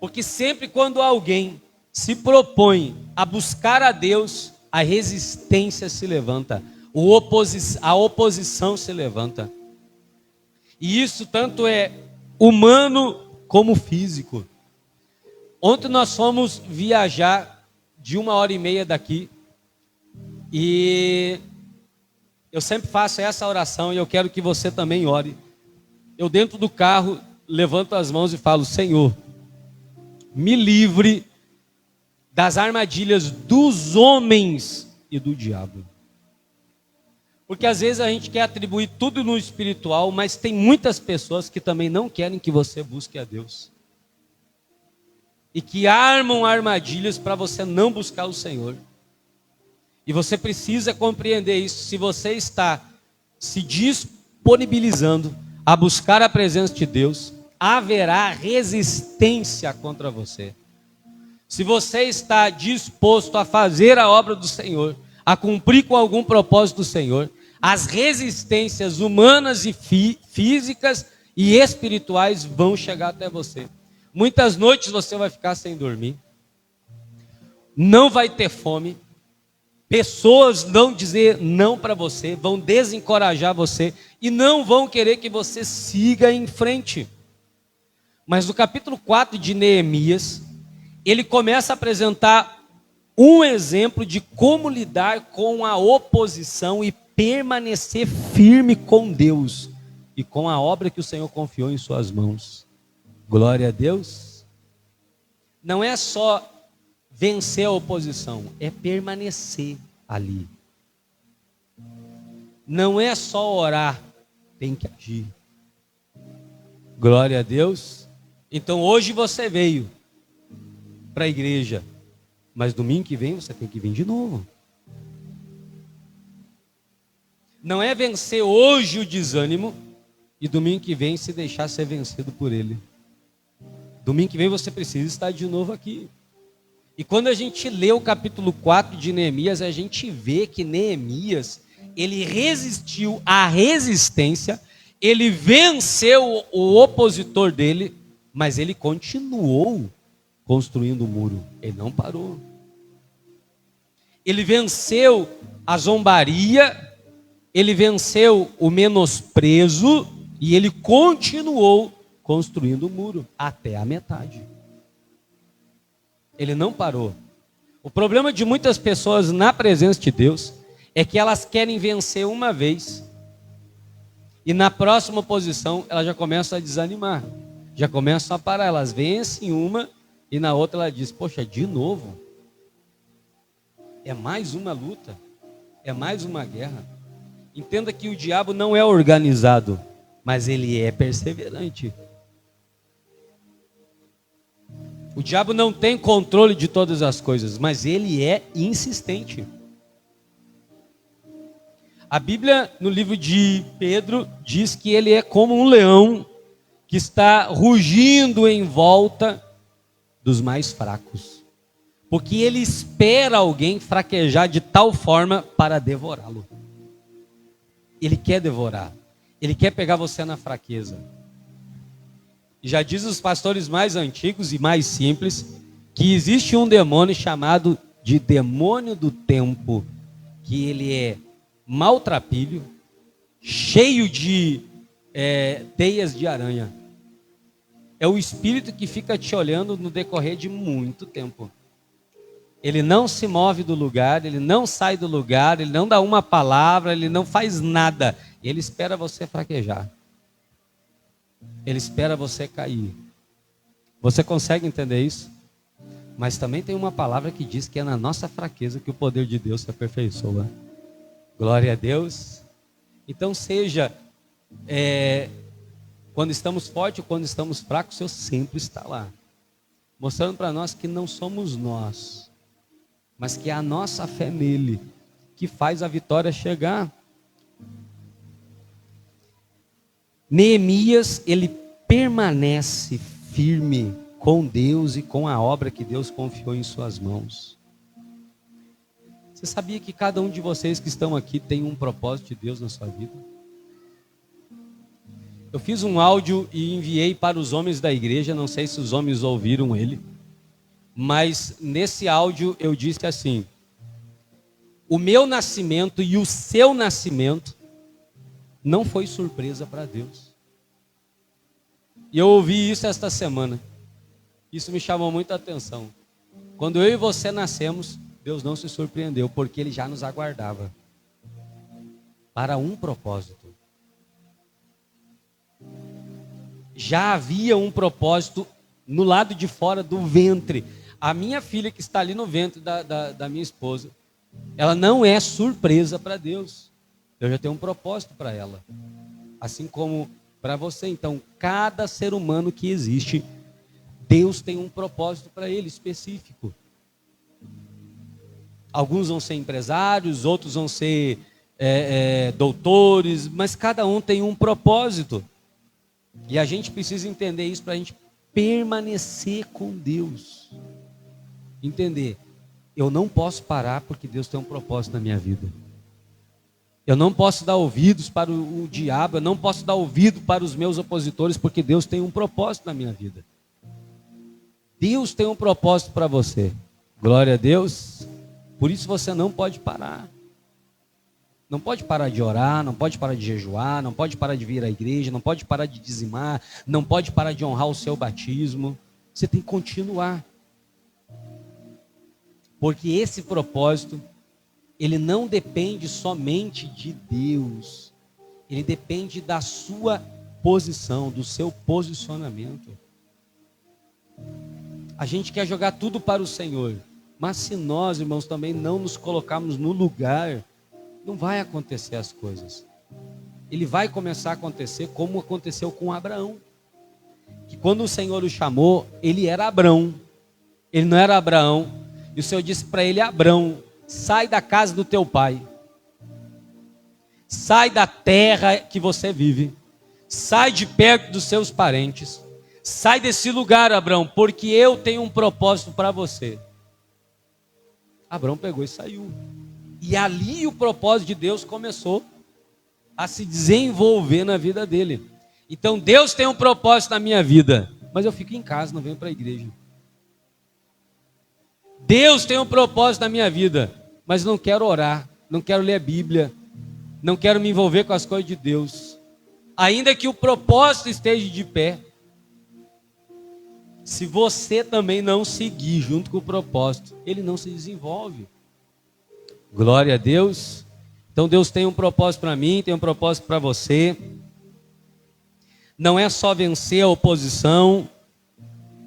Porque sempre quando alguém se propõe a buscar a Deus, a resistência se levanta, a oposição se levanta. E isso tanto é humano como físico. Ontem nós fomos viajar de 1h30 daqui, e eu sempre faço essa oração, e eu quero que você também ore. Eu dentro do carro levanto as mãos e falo: Senhor, me livre das armadilhas dos homens e do diabo. Porque às vezes a gente quer atribuir tudo no espiritual, mas tem muitas pessoas que também não querem que você busque a Deus. E que armam armadilhas para você não buscar o Senhor. E você precisa compreender isso. Se você está se disponibilizando a buscar a presença de Deus, haverá resistência contra você. Se você está disposto a fazer a obra do Senhor, a cumprir com algum propósito do Senhor, as resistências humanas e físicas e espirituais vão chegar até você. Muitas noites você vai ficar sem dormir, não vai ter fome, pessoas vão dizer não para você, vão desencorajar você e não vão querer que você siga em frente. Mas no capítulo 4 de Neemias, ele começa a apresentar um exemplo de como lidar com a oposição e permanecer firme com Deus e com a obra que o Senhor confiou em suas mãos. Glória a Deus. Não é só vencer a oposição, é permanecer ali. Não é só orar, tem que agir. Glória a Deus. Então hoje você veio para a igreja, mas domingo que vem você tem que vir de novo. Não é vencer hoje o desânimo e domingo que vem se deixar ser vencido por ele. Domingo que vem você precisa estar de novo aqui. E quando a gente lê o capítulo 4 de Neemias, a gente vê que Neemias, ele resistiu à resistência, ele venceu o opositor dele, mas ele continuou construindo o muro, ele não parou. Ele venceu a zombaria, ele venceu o menosprezo e ele continuou construindo o muro até a metade. Ele não parou. O problema de muitas pessoas na presença de Deus é que elas querem vencer uma vez. E na próxima posição, elas já começam a desanimar. Já começam a parar. Elas vencem uma e na outra ela diz, poxa, de novo? É mais uma luta. É mais uma guerra. Entenda que o diabo não é organizado, mas ele é perseverante. O diabo não tem controle de todas as coisas, mas ele é insistente. A Bíblia, no livro de Pedro, diz que ele é como um leão que está rugindo em volta dos mais fracos. Porque ele espera alguém fraquejar de tal forma para devorá-lo. Ele quer devorar. Ele quer pegar você na fraqueza. E já diz os pastores mais antigos e mais simples que existe um demônio chamado de demônio do tempo, que ele é maltrapilho, cheio de teias de aranha. É o espírito que fica te olhando no decorrer de muito tempo. Ele não se move do lugar, ele não sai do lugar, ele não dá uma palavra, ele não faz nada. Ele espera você fraquejar. Ele espera você cair. Você consegue entender isso? Mas também tem uma palavra que diz que é na nossa fraqueza que o poder de Deus se aperfeiçoa. Glória a Deus. Então seja, quando estamos fortes ou quando estamos fracos, o Senhor sempre está lá. Mostrando para nós que não somos nós, mas que é a nossa fé nele que faz a vitória chegar. Neemias, ele permanece firme com Deus e com a obra que Deus confiou em suas mãos. Você sabia que cada um de vocês que estão aqui tem um propósito de Deus na sua vida? Eu fiz um áudio e enviei para os homens da igreja, não sei se os homens ouviram ele, mas nesse áudio eu disse assim: o meu nascimento e o seu nascimento não foi surpresa para Deus. E eu ouvi isso esta semana. Isso me chamou muita atenção. Quando eu e você nascemos, Deus não se surpreendeu, porque Ele já nos aguardava para um propósito. Já havia um propósito no lado de fora do ventre. A minha filha que está ali no ventre da minha esposa, ela não é surpresa para Deus. Deus já tem um propósito para ela. Assim como para você. Então, cada ser humano que existe, Deus tem um propósito para ele específico. Alguns vão ser empresários, outros vão ser doutores, mas cada um tem um propósito. E a gente precisa entender isso para a gente permanecer com Deus. Entender, eu não posso parar porque Deus tem um propósito na minha vida. Eu não posso dar ouvidos para o diabo, eu não posso dar ouvido para os meus opositores, porque Deus tem um propósito na minha vida. Deus tem um propósito para você. Glória a Deus. Por isso você não pode parar. Não pode parar de orar, não pode parar de jejuar, não pode parar de vir à igreja, não pode parar de dizimar, não pode parar de honrar o seu batismo. Você tem que continuar. Porque esse propósito, ele não depende somente de Deus. Ele depende da sua posição, do seu posicionamento. A gente quer jogar tudo para o Senhor. Mas se nós, irmãos, também não nos colocarmos no lugar, não vai acontecer as coisas. Ele vai começar a acontecer como aconteceu com Abraão. Que quando o Senhor o chamou, ele era Abrão. Ele não era Abraão. E o Senhor disse para ele: Abrão, sai da casa do teu pai. Sai da terra que você vive. Sai de perto dos seus parentes. Sai desse lugar, Abrão, porque eu tenho um propósito para você. Abrão pegou e saiu. E ali o propósito de Deus começou a se desenvolver na vida dele. Então Deus tem um propósito na minha vida, mas eu fico em casa, não venho para a igreja. Deus tem um propósito na minha vida, mas não quero orar, não quero ler a Bíblia, não quero me envolver com as coisas de Deus. Ainda que o propósito esteja de pé, se você também não seguir junto com o propósito, ele não se desenvolve. Glória a Deus. Então Deus tem um propósito para mim, tem um propósito para você. Não é só vencer a oposição,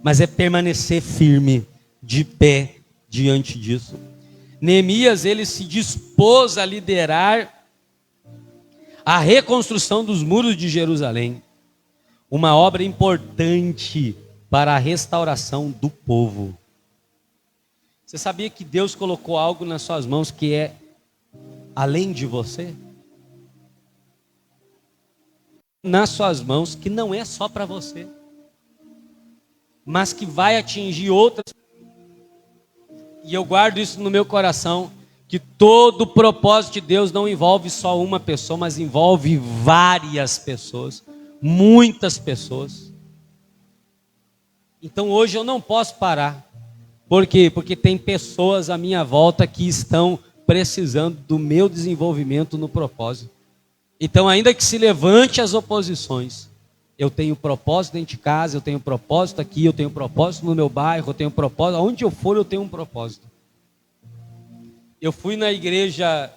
mas é permanecer firme, de pé diante disso. Neemias, ele se dispôs a liderar a reconstrução dos muros de Jerusalém, uma obra importante para a restauração do povo. Você sabia que Deus colocou algo nas suas mãos que é além de você? Nas suas mãos, que não é só para você, mas que vai atingir outras. E eu guardo isso no meu coração, que todo o propósito de Deus não envolve só uma pessoa, mas envolve várias pessoas, muitas pessoas. Então hoje eu não posso parar. Por quê? Porque tem pessoas à minha volta que estão precisando do meu desenvolvimento no propósito. Então, ainda que se levante as oposições, eu tenho propósito dentro de casa, eu tenho propósito aqui, eu tenho propósito no meu bairro, eu tenho propósito, aonde eu for eu tenho um propósito. Eu fui na igreja,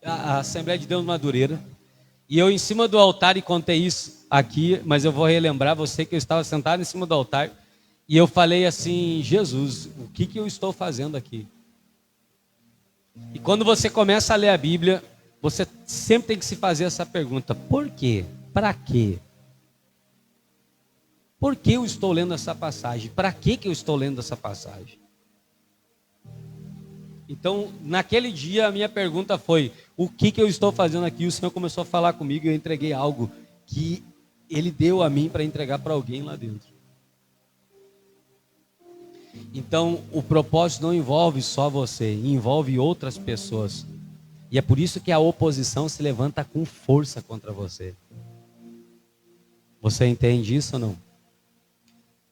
a Assembleia de Deus Madureira, e eu em cima do altar, e contei isso aqui, mas eu vou relembrar você que eu estava sentado em cima do altar, e eu falei assim: Jesus, o que eu estou fazendo aqui? E quando você começa a ler a Bíblia, você sempre tem que se fazer essa pergunta: por quê? Para quê? Por que eu estou lendo essa passagem? Para que eu estou lendo essa passagem? Então, naquele dia, a minha pergunta foi: o que eu estou fazendo aqui? O Senhor começou a falar comigo e eu entreguei algo que Ele deu a mim para entregar para alguém lá dentro. Então, o propósito não envolve só você, envolve outras pessoas. E é por isso que a oposição se levanta com força contra você. Você entende isso ou não?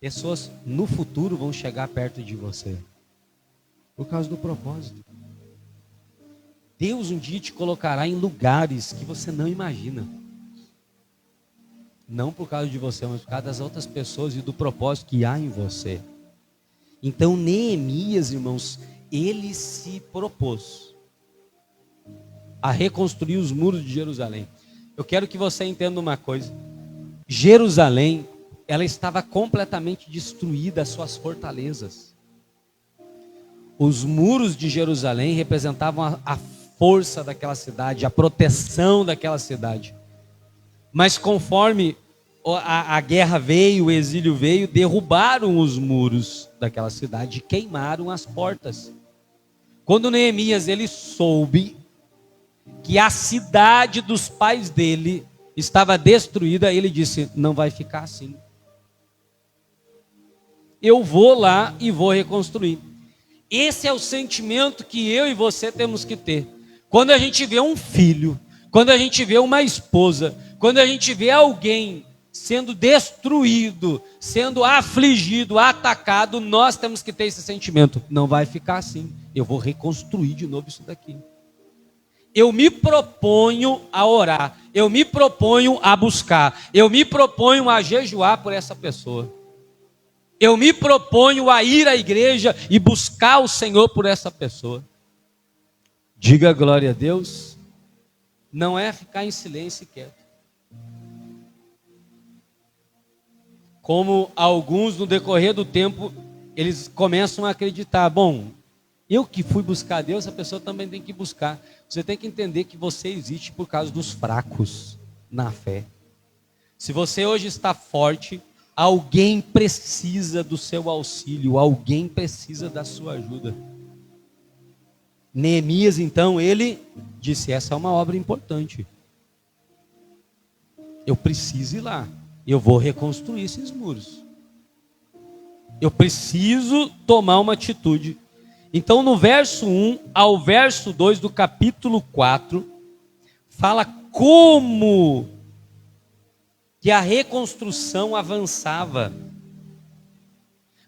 Pessoas no futuro vão chegar perto de você por causa do propósito. Deus um dia te colocará em lugares que você não imagina. Não por causa de você, mas por causa das outras pessoas e do propósito que há em você. Então Neemias, irmãos, ele se propôs a reconstruir os muros de Jerusalém. Eu quero que você entenda uma coisa. Jerusalém, ela estava completamente destruída, as suas fortalezas. Os muros de Jerusalém representavam a força daquela cidade, a proteção daquela cidade. Mas conforme a guerra veio, o exílio veio, derrubaram os muros daquela cidade e queimaram as portas. Quando Neemias ele soube que a cidade dos pais dele estava destruída, ele disse: não vai ficar assim. Eu vou lá e vou reconstruir. Esse é o sentimento que eu e você temos que ter. Quando a gente vê um filho, quando a gente vê uma esposa, quando a gente vê alguém sendo destruído, sendo afligido, atacado, nós temos que ter esse sentimento: não vai ficar assim, eu vou reconstruir de novo isso daqui. Eu me proponho a orar, eu me proponho a buscar, eu me proponho a jejuar por essa pessoa. Eu me proponho a ir à igreja e buscar o Senhor por essa pessoa. Diga glória a Deus. Não é ficar em silêncio e quieto. Como alguns no decorrer do tempo, eles começam a acreditar: bom, eu que fui buscar Deus, a pessoa também tem que buscar. Você tem que entender que você existe por causa dos fracos na fé. Se você hoje está forte, alguém precisa do seu auxílio, alguém precisa da sua ajuda. Neemias, então, ele disse: essa é uma obra importante. Eu preciso ir lá, eu vou reconstruir esses muros. Eu preciso tomar uma atitude. Então, no verso 1 ao verso 2 do capítulo 4, fala como que a reconstrução avançava,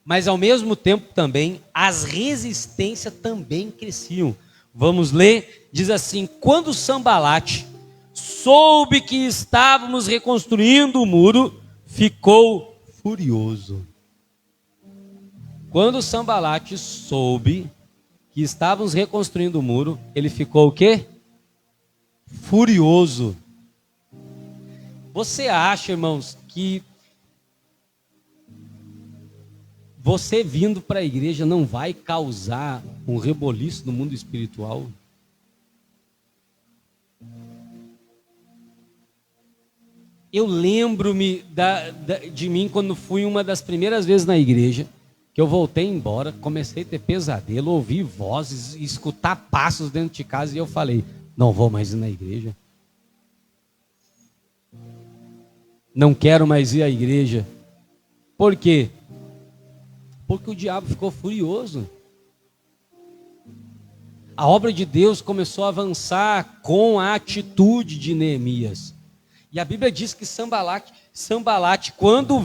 mas ao mesmo tempo também as resistências também cresciam. Vamos ler, diz assim: quando Sanbalate soube que estávamos reconstruindo o muro, ficou furioso. Quando Sanbalate soube que que estávamos reconstruindo o muro, ele ficou o quê? Furioso. Você acha, irmãos, que você vindo para a igreja não vai causar um reboliço no mundo espiritual? Eu lembro-me de mim quando fui uma das primeiras vezes na igreja, que eu voltei embora, comecei a ter pesadelo, ouvir vozes, escutar passos dentro de casa, e eu falei, não vou mais ir na igreja. Não quero mais ir à igreja. Por quê? Porque o diabo ficou furioso. A obra de Deus começou a avançar com a atitude de Neemias. E a Bíblia diz que Sanbalate, quando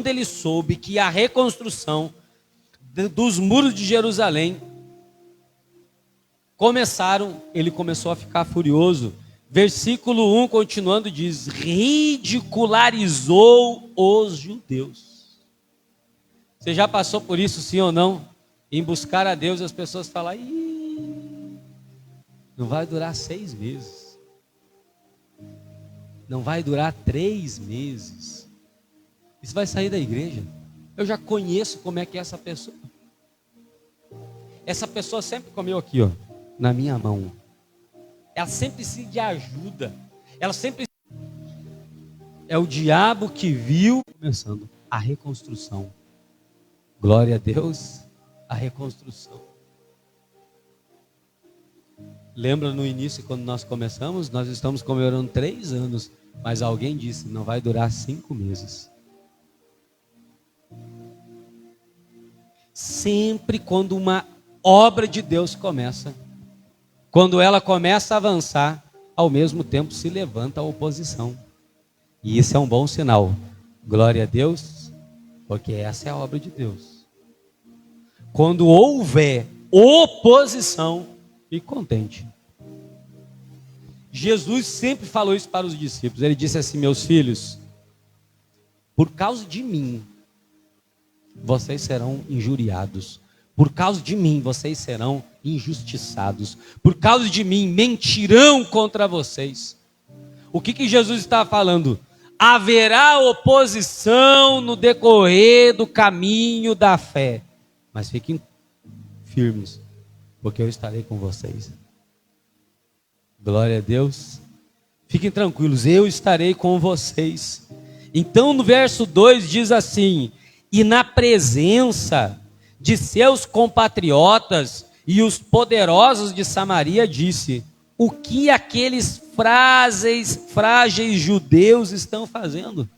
ele soube que a reconstrução dos muros de Jerusalém ele começou a ficar furioso. Versículo 1, continuando, diz: ridicularizou os judeus. Você já passou por isso, sim ou não? Em buscar a Deus, as pessoas falam, não vai durar 6 meses. Não vai durar 3 meses. Isso vai sair da igreja. Eu já conheço como é que é essa pessoa. Essa pessoa sempre comeu aqui, ó, na minha mão. Ela sempre precisa de ajuda. Ela sempre... É o diabo que viu começando a reconstrução. Glória a Deus, a reconstrução. Lembra no início, quando nós começamos, nós estamos comemorando 3 anos, mas alguém disse, não vai durar 5 meses. Sempre quando uma obra de Deus começa, quando ela começa a avançar, ao mesmo tempo se levanta a oposição. E isso é um bom sinal. Glória a Deus, porque essa é a obra de Deus. Quando houver oposição, fique contente. Jesus sempre falou isso para os discípulos. Ele disse assim, meus filhos, por causa de mim, vocês serão injuriados. Por causa de mim, vocês serão injustiçados. Por causa de mim, mentirão contra vocês. O que Jesus estava falando? Haverá oposição no decorrer do caminho da fé. Mas fiquem firmes, porque eu estarei com vocês. Glória a Deus. Fiquem tranquilos, eu estarei com vocês. Então no verso 2 diz assim, e na presença de seus compatriotas e os poderosos de Samaria disse, o que aqueles frágeis judeus estão fazendo?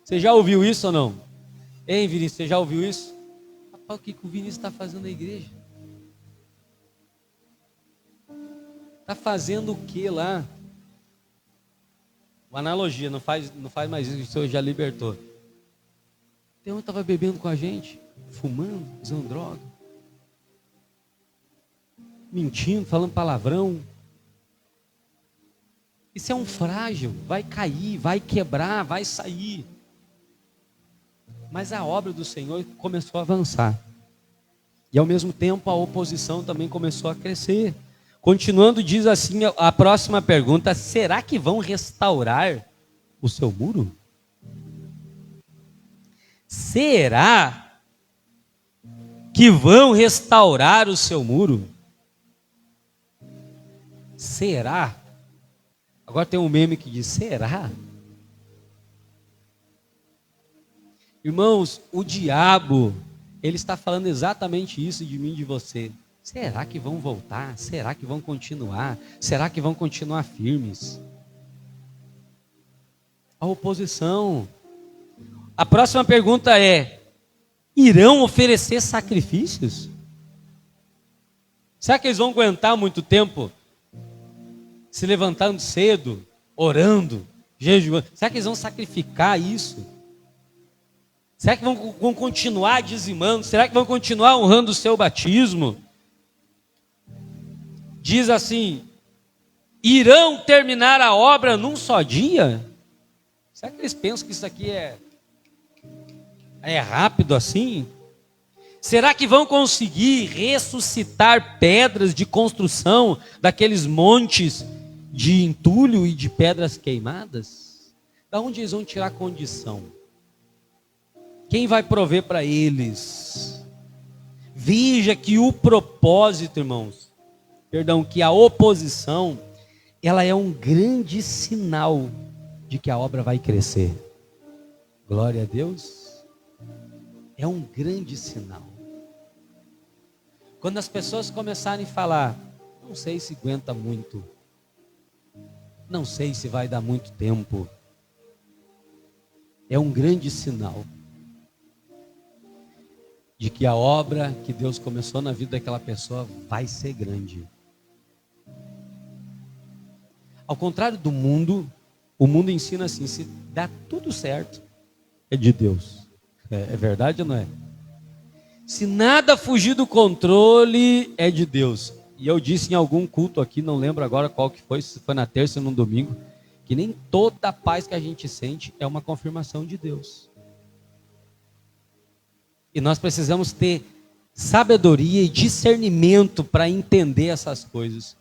Você já ouviu isso ou não? Hein, Vinícius, você já ouviu isso? Rapaz, o que o Vinícius está fazendo na igreja? Está fazendo o que lá? Uma analogia, não faz mais isso, o Senhor já libertou. Então eu estava bebendo com a gente, fumando, usando droga, mentindo, falando palavrão. Isso é um frágil, vai cair, vai quebrar, vai sair. Mas a obra do Senhor começou a avançar. E ao mesmo tempo a oposição também começou a crescer. Continuando, diz assim a próxima pergunta, será que vão restaurar o seu muro? Será que vão restaurar o seu muro? Será? Agora tem um meme que diz, será? Irmãos, o diabo, ele está falando exatamente isso de mim e de você. Será que vão voltar? Será que vão continuar? Será que vão continuar firmes? A oposição. A próxima pergunta é, irão oferecer sacrifícios? Será que eles vão aguentar muito tempo se levantando cedo, orando, jejuando? Será que eles vão sacrificar isso? Será que vão continuar dizimando? Será que vão continuar honrando o seu batismo? Diz assim, irão terminar a obra num só dia? Será que eles pensam que isso aqui é rápido assim? Será que vão conseguir ressuscitar pedras de construção daqueles montes de entulho e de pedras queimadas? Da onde eles vão tirar condição? Quem vai prover para eles? Veja que o propósito, irmãos, que a oposição, ela é um grande sinal de que a obra vai crescer. Glória a Deus. É um grande sinal. Quando as pessoas começarem a falar, não sei se aguenta muito, não sei se vai dar muito tempo, é um grande sinal de que a obra que Deus começou na vida daquela pessoa vai ser grande. Ao contrário do mundo, o mundo ensina assim: se dá tudo certo, é de Deus. É verdade ou não é? Se nada fugir do controle, é de Deus. E eu disse em algum culto aqui, não lembro agora qual que foi, se foi na terça ou no domingo, que nem toda a paz que a gente sente é uma confirmação de Deus. E nós precisamos ter sabedoria e discernimento para entender essas coisas.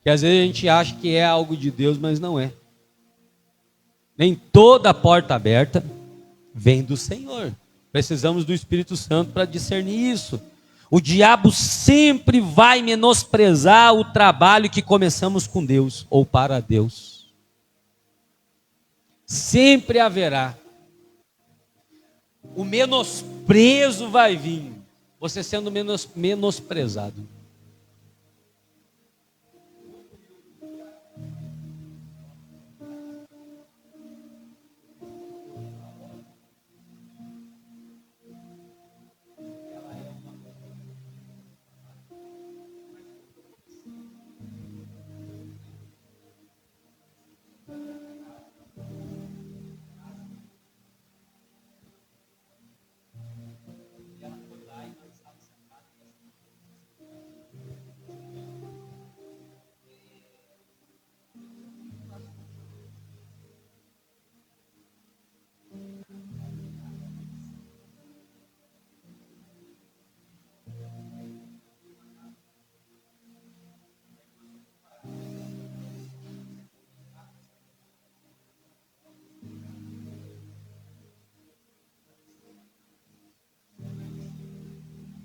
Que às vezes a gente acha que é algo de Deus, mas não é. Nem toda porta aberta vem do Senhor. Precisamos do Espírito Santo para discernir isso. O diabo sempre vai menosprezar o trabalho que começamos com Deus ou para Deus. Sempre haverá. O menosprezo vai vir, você sendo menosprezado.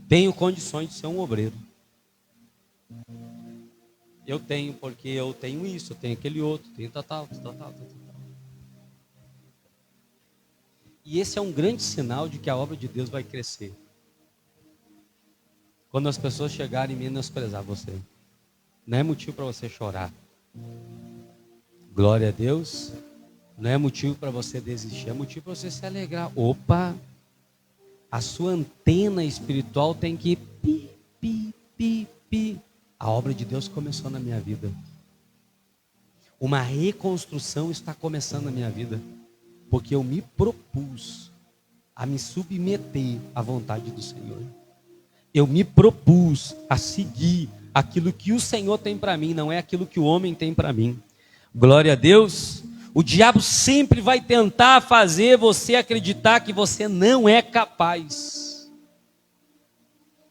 Tenho condições de ser um obreiro. Eu tenho, porque eu tenho isso, eu tenho aquele outro, tenho tal. E esse é um grande sinal de que a obra de Deus vai crescer. Quando as pessoas chegarem e menosprezar você, não é motivo para você chorar. Glória a Deus. Não é motivo para você desistir, é motivo para você se alegrar. Opa! A sua antena espiritual tem que pi. A obra de Deus começou na minha vida. Uma reconstrução está começando na minha vida. Porque eu me propus a me submeter à vontade do Senhor. Eu me propus a seguir aquilo que o Senhor tem para mim, não é aquilo que o homem tem para mim. Glória a Deus. O diabo sempre vai tentar fazer você acreditar que você não é capaz.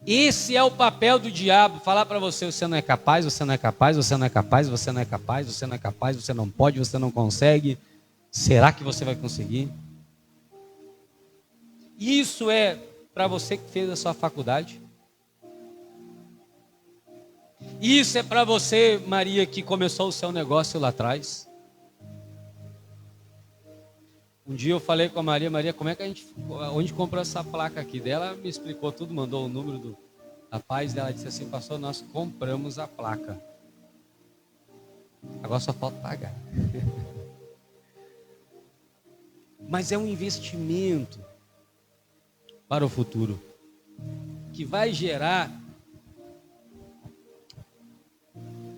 Esse é o papel do diabo, falar para você: você não é capaz, você não é capaz, você não é capaz, você não é capaz, você não é capaz, você não pode, você não consegue. Será que você vai conseguir? Isso é para você que fez a sua faculdade? Isso é para você, Maria, que começou o seu negócio lá atrás? Um dia eu falei com a Maria, como é que onde comprou essa placa aqui? Dela me explicou tudo, mandou o número do rapaz dela, disse assim: pastor, nós compramos a placa. Agora só falta pagar. Mas é um investimento para o futuro, que vai gerar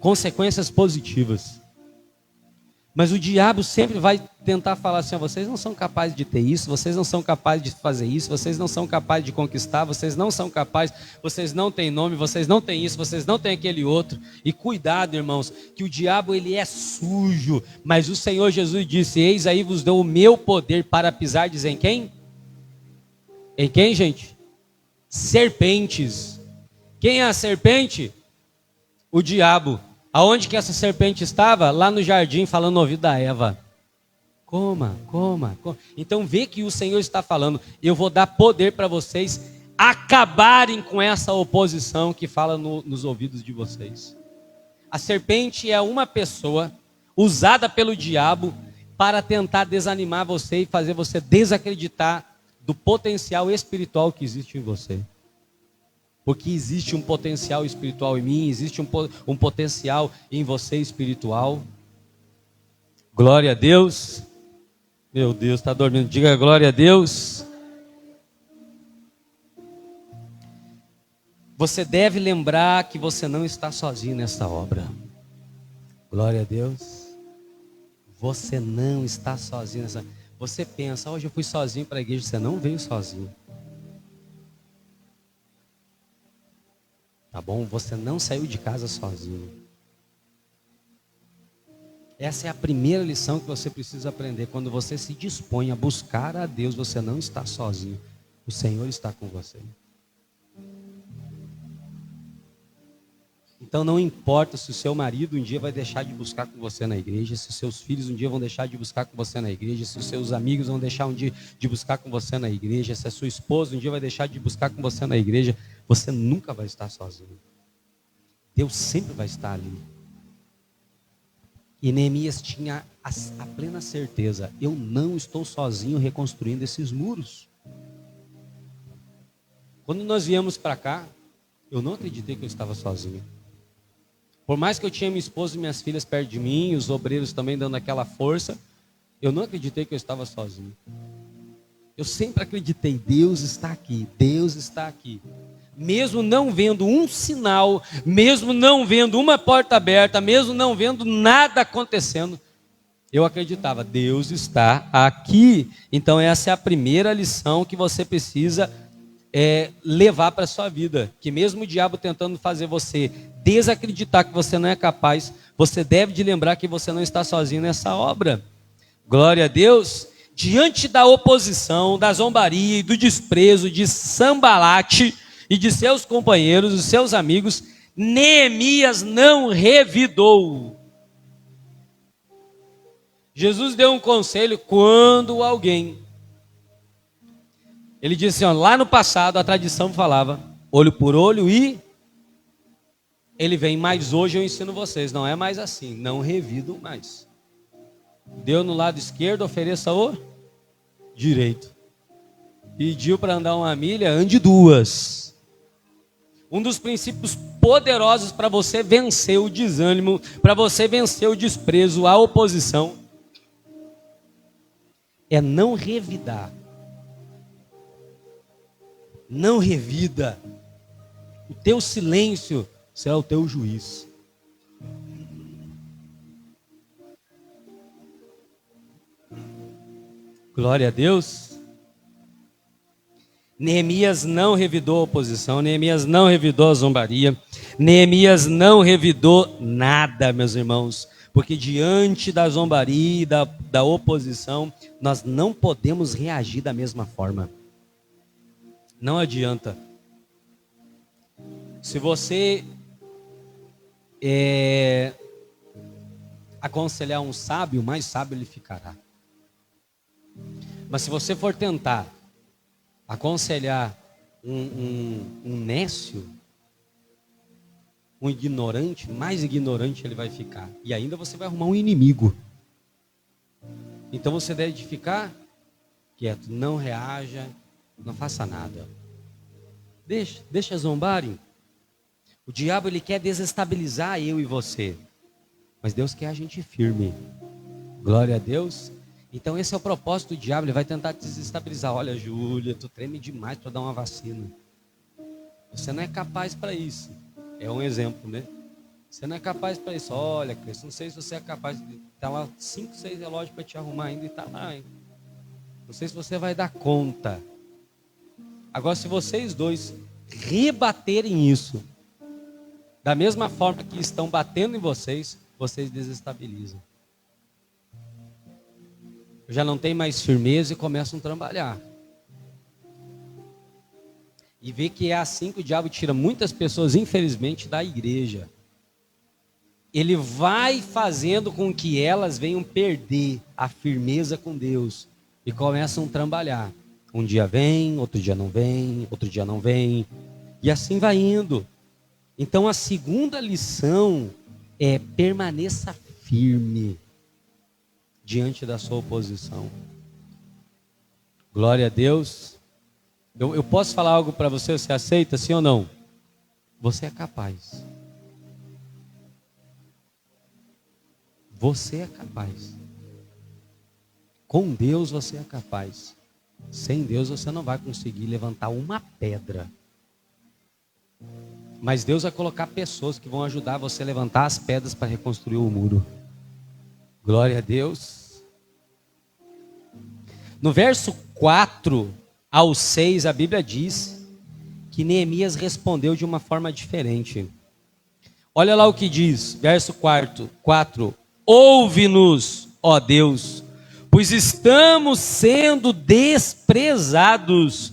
consequências positivas. Mas o diabo sempre vai tentar falar assim: vocês não são capazes de ter isso, vocês não são capazes de fazer isso, vocês não são capazes de conquistar, vocês não são capazes, vocês não têm nome, vocês não têm isso, vocês não têm aquele outro. E cuidado, irmãos, que o diabo ele é sujo, mas o Senhor Jesus disse: eis aí vos dou o meu poder para pisardes em quem? Em quem, gente? serpentes. Quem é a serpente? O diabo. Aonde que essa serpente estava? Lá no jardim, falando no ouvido da Eva. Coma. Então vê que o Senhor está falando, eu vou dar poder para vocês acabarem com essa oposição que fala nos ouvidos de vocês. A serpente é uma pessoa usada pelo diabo para tentar desanimar você e fazer você desacreditar do potencial espiritual que existe em você. Porque existe um potencial espiritual em mim, existe um potencial em você espiritual. Glória a Deus. Meu Deus, está dormindo. Diga glória a Deus. Você deve lembrar que você não está sozinho nessa obra. Glória a Deus. Você não está sozinho nessa. Você pensa, hoje eu fui sozinho para a igreja. Você não veio sozinho. Tá bom? Você não saiu de casa sozinho. Essa é a primeira lição que você precisa aprender. Quando você se dispõe a buscar a Deus, você não está sozinho. O Senhor está com você. Então não importa se o seu marido um dia vai deixar de buscar com você na igreja, se os seus filhos um dia vão deixar de buscar com você na igreja, se os seus amigos vão deixar um dia de buscar com você na igreja, se a sua esposa um dia vai deixar de buscar com você na igreja, você nunca vai estar sozinho. Deus sempre vai estar ali. E Neemias tinha a plena certeza, eu não estou sozinho reconstruindo esses muros. Quando nós viemos para cá, eu não acreditei que eu estava sozinho. Por mais que eu tinha minha esposa e minhas filhas perto de mim, os obreiros também dando aquela força, eu não acreditei que eu estava sozinho. Eu sempre acreditei, Deus está aqui, Deus está aqui. Mesmo não vendo um sinal, mesmo não vendo uma porta aberta, mesmo não vendo nada acontecendo, eu acreditava, Deus está aqui. Então essa é a primeira lição que você precisa levar para a sua vida. Que mesmo o diabo tentando fazer você desacreditar que você não é capaz, você deve de lembrar que você não está sozinho nessa obra. Glória a Deus. Diante da oposição, da zombaria e do desprezo de Sanbalate e de seus companheiros, os seus amigos, Neemias não revidou. Jesus deu um conselho quando alguém, ele disse assim, lá no passado a tradição falava, olho por olho e ele vem, mas hoje eu ensino vocês, não é mais assim, não revidam mais. Deu no lado esquerdo, ofereça o direito. Pediu para andar uma milha, ande duas. Um dos princípios poderosos para você vencer o desânimo, para você vencer o desprezo, a oposição, é não revidar. Não revida. O teu silêncio será o teu juiz. Glória a Deus. Neemias não revidou a oposição, Neemias não revidou a zombaria, Neemias não revidou nada, meus irmãos, porque diante da zombaria e da oposição, nós não podemos reagir da mesma forma. Não adianta. Se você aconselhar um sábio, mais sábio ele ficará. Mas se você for tentar aconselhar um nécio, um ignorante, mais ignorante ele vai ficar. E ainda você vai arrumar um inimigo. Então você deve ficar quieto, não reaja, não faça nada. Deixa zombarem. O diabo ele quer desestabilizar eu e você. Mas Deus quer a gente firme. Glória a Deus. Então esse é o propósito do diabo, ele vai tentar te desestabilizar. Olha, Júlia, tu treme demais para dar uma vacina. Você não é capaz para isso. É um exemplo, né? Você não é capaz para isso. Olha, Cristo, não sei se você é capaz de estar lá 5, 6 relógios para te arrumar ainda e tá lá, hein? Não sei se você vai dar conta. Agora, se vocês dois rebaterem isso, da mesma forma que estão batendo em vocês, vocês desestabilizam. Já não tem mais firmeza e começam a trabalhar. E vê que é assim que o diabo tira muitas pessoas, infelizmente, da igreja. Ele vai fazendo com que elas venham perder a firmeza com Deus e começam a trambalhar. Um dia vem, outro dia não vem, outro dia não vem, e assim vai indo. Então a segunda lição é: permaneça firme diante da sua oposição. Glória a Deus. Eu posso falar algo para você, você aceita, sim ou não? Você é capaz. Você é capaz. Com Deus você é capaz. Sem Deus você não vai conseguir levantar uma pedra. Mas Deus vai colocar pessoas que vão ajudar você a levantar as pedras para reconstruir o muro. Glória a Deus. No verso 4 ao 6, a Bíblia diz que Neemias respondeu de uma forma diferente. Olha lá o que diz, verso 4. Ouve-nos, ó Deus, pois estamos sendo desprezados.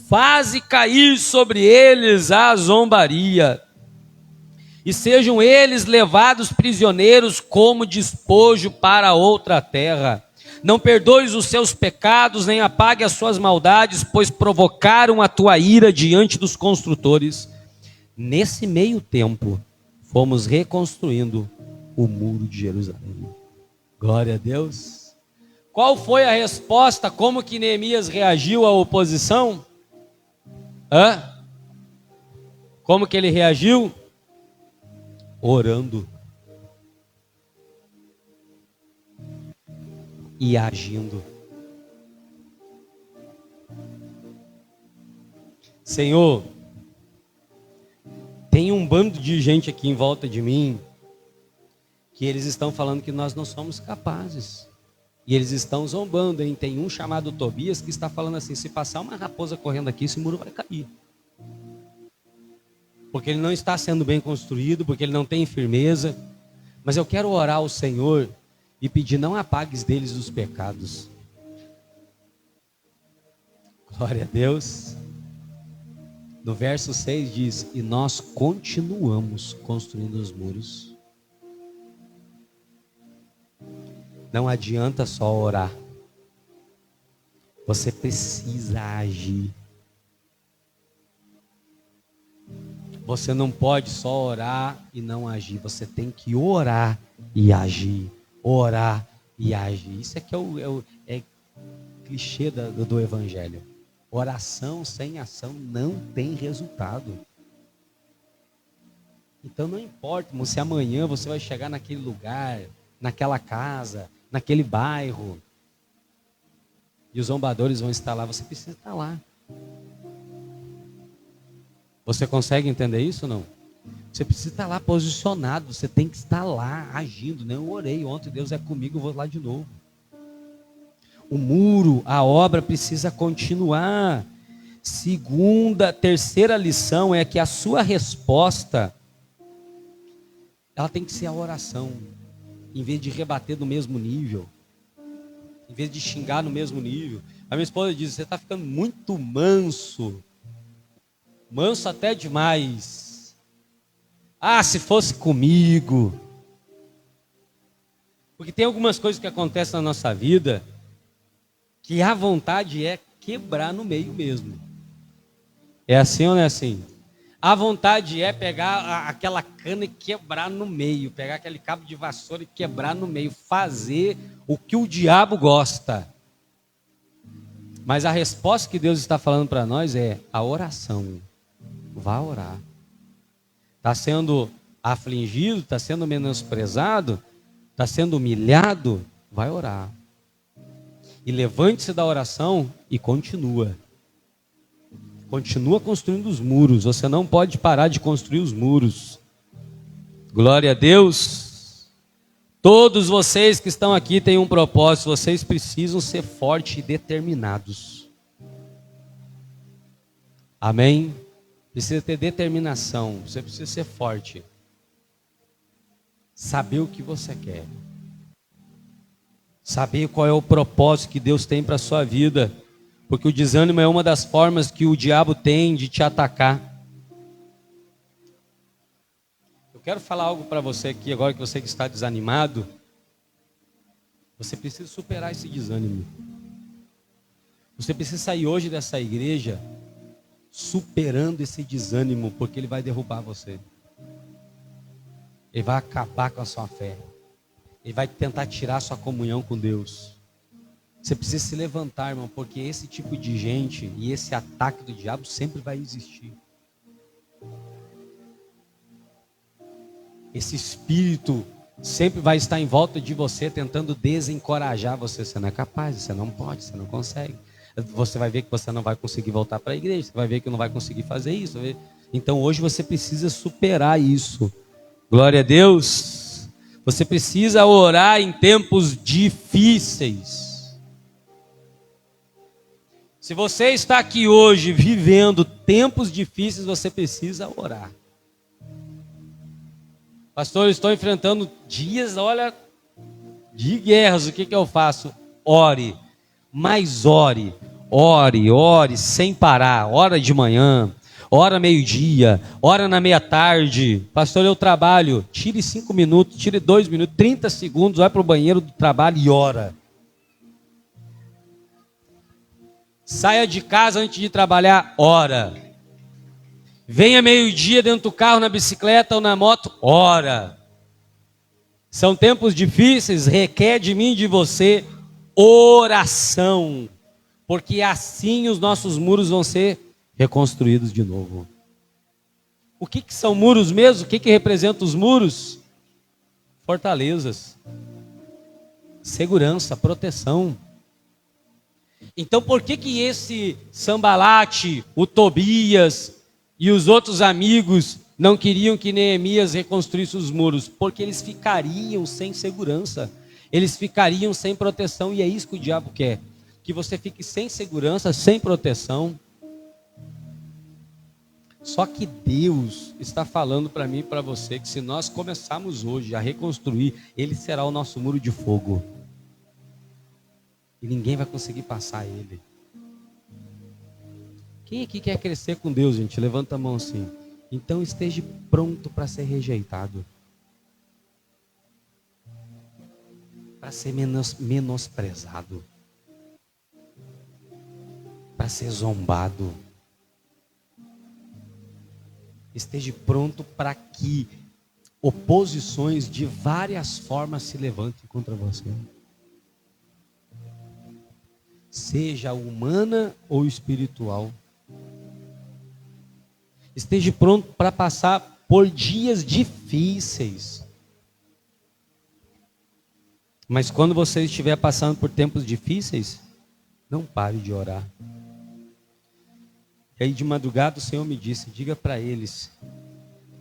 Faze cair sobre eles a zombaria, e sejam eles levados prisioneiros como despojo para outra terra. Não perdoes os seus pecados, nem apague as suas maldades, pois provocaram a tua ira diante dos construtores. Nesse meio tempo, fomos reconstruindo o muro de Jerusalém. Glória a Deus. Qual foi a resposta? Como que Neemias reagiu à oposição? Como que ele reagiu? Orando e agindo. Senhor, tem um bando de gente aqui em volta de mim que eles estão falando que nós não somos capazes. E eles estão zombando, hein? Tem um chamado Tobias que está falando assim: se passar uma raposa correndo aqui, esse muro vai cair. Porque ele não está sendo bem construído, porque ele não tem firmeza. Mas eu quero orar ao Senhor e pedir: não apagues deles os pecados. Glória a Deus. No verso 6 diz: e nós continuamos construindo os muros. Não adianta só orar. Você precisa agir. Você não pode só orar e não agir. Você tem que orar e agir. Orar e agir. Isso aqui é clichê do evangelho. Oração sem ação não tem resultado. Então não importa se amanhã você vai chegar naquele lugar, naquela casa, naquele bairro, e os zombadores vão estar lá. Você precisa estar lá. Você consegue entender isso ou não? Você precisa estar lá posicionado. Você tem que estar lá agindo. Não, eu orei ontem, Deus é comigo, eu vou lá de novo. O muro, a obra precisa continuar. Terceira lição é que a sua resposta, ela tem que ser a oração. Em vez de rebater no mesmo nível, em vez de xingar no mesmo nível. A minha esposa diz: você está ficando muito manso, manso até demais. Ah, se fosse comigo. Porque tem algumas coisas que acontecem na nossa vida que a vontade é quebrar no meio mesmo. É assim ou não é assim? A vontade é pegar aquela cana e quebrar no meio, pegar aquele cabo de vassoura e quebrar no meio, fazer o que o diabo gosta. Mas a resposta que Deus está falando para nós é a oração. Vá orar. Está sendo afligido, está sendo menosprezado, está sendo humilhado, vai orar. E levante-se da oração e continua. Continua construindo os muros. Você não pode parar de construir os muros. Glória a Deus. Todos vocês que estão aqui têm um propósito. Vocês precisam ser fortes e determinados. Amém? Precisa ter determinação. Você precisa ser forte. Saber o que você quer. Saber qual é o propósito que Deus tem para a sua vida. Porque o desânimo é uma das formas que o diabo tem de te atacar. Eu quero falar algo para você aqui agora, que você que está desanimado. Você precisa superar esse desânimo. Você precisa sair hoje dessa igreja superando esse desânimo, porque ele vai derrubar você. Ele vai acabar com a sua fé. Ele vai tentar tirar a sua comunhão com Deus. Você precisa se levantar, irmão, porque esse tipo de gente e esse ataque do diabo sempre vai existir. Esse espírito sempre vai estar em volta de você, tentando desencorajar você. Você não é capaz, você não pode, você não consegue. Você vai ver que você não vai conseguir voltar para a igreja, você vai ver que não vai conseguir fazer isso. Então hoje você precisa superar isso. Glória a Deus. Você precisa orar em tempos difíceis. Se você está aqui hoje vivendo tempos difíceis, você precisa orar. Pastor, eu estou enfrentando dias, olha, de guerras. O que eu faço? Ore, mas ore, sem parar. Ora de manhã, ora meio-dia, ora na meia-tarde. Pastor, eu trabalho. Tire 5 minutos, tire 2 minutos, 30 segundos, vai para o banheiro do trabalho e ora. Saia de casa antes de trabalhar, ora. Venha meio-dia dentro do carro, na bicicleta ou na moto, ora. São tempos difíceis, requer de mim e de você oração. Porque assim os nossos muros vão ser reconstruídos de novo. O que são muros mesmo? O que representa os muros? Fortalezas. Segurança, proteção. Então por que esse Sambalate, o Tobias e os outros amigos não queriam que Neemias reconstruísse os muros? Porque eles ficariam sem segurança, eles ficariam sem proteção, e é isso que o diabo quer, que você fique sem segurança, sem proteção. Só que Deus está falando para mim e para você que se nós começarmos hoje a reconstruir, Ele será o nosso muro de fogo. E ninguém vai conseguir passar ele. Quem aqui quer crescer com Deus, gente? Levanta a mão assim. Então esteja pronto para ser rejeitado. Para ser menosprezado. Para ser zombado. Esteja pronto para que oposições de várias formas se levantem contra você. Seja humana ou espiritual. Esteja pronto para passar por dias difíceis. Mas quando você estiver passando por tempos difíceis, não pare de orar. E aí de madrugada o Senhor me disse, diga para eles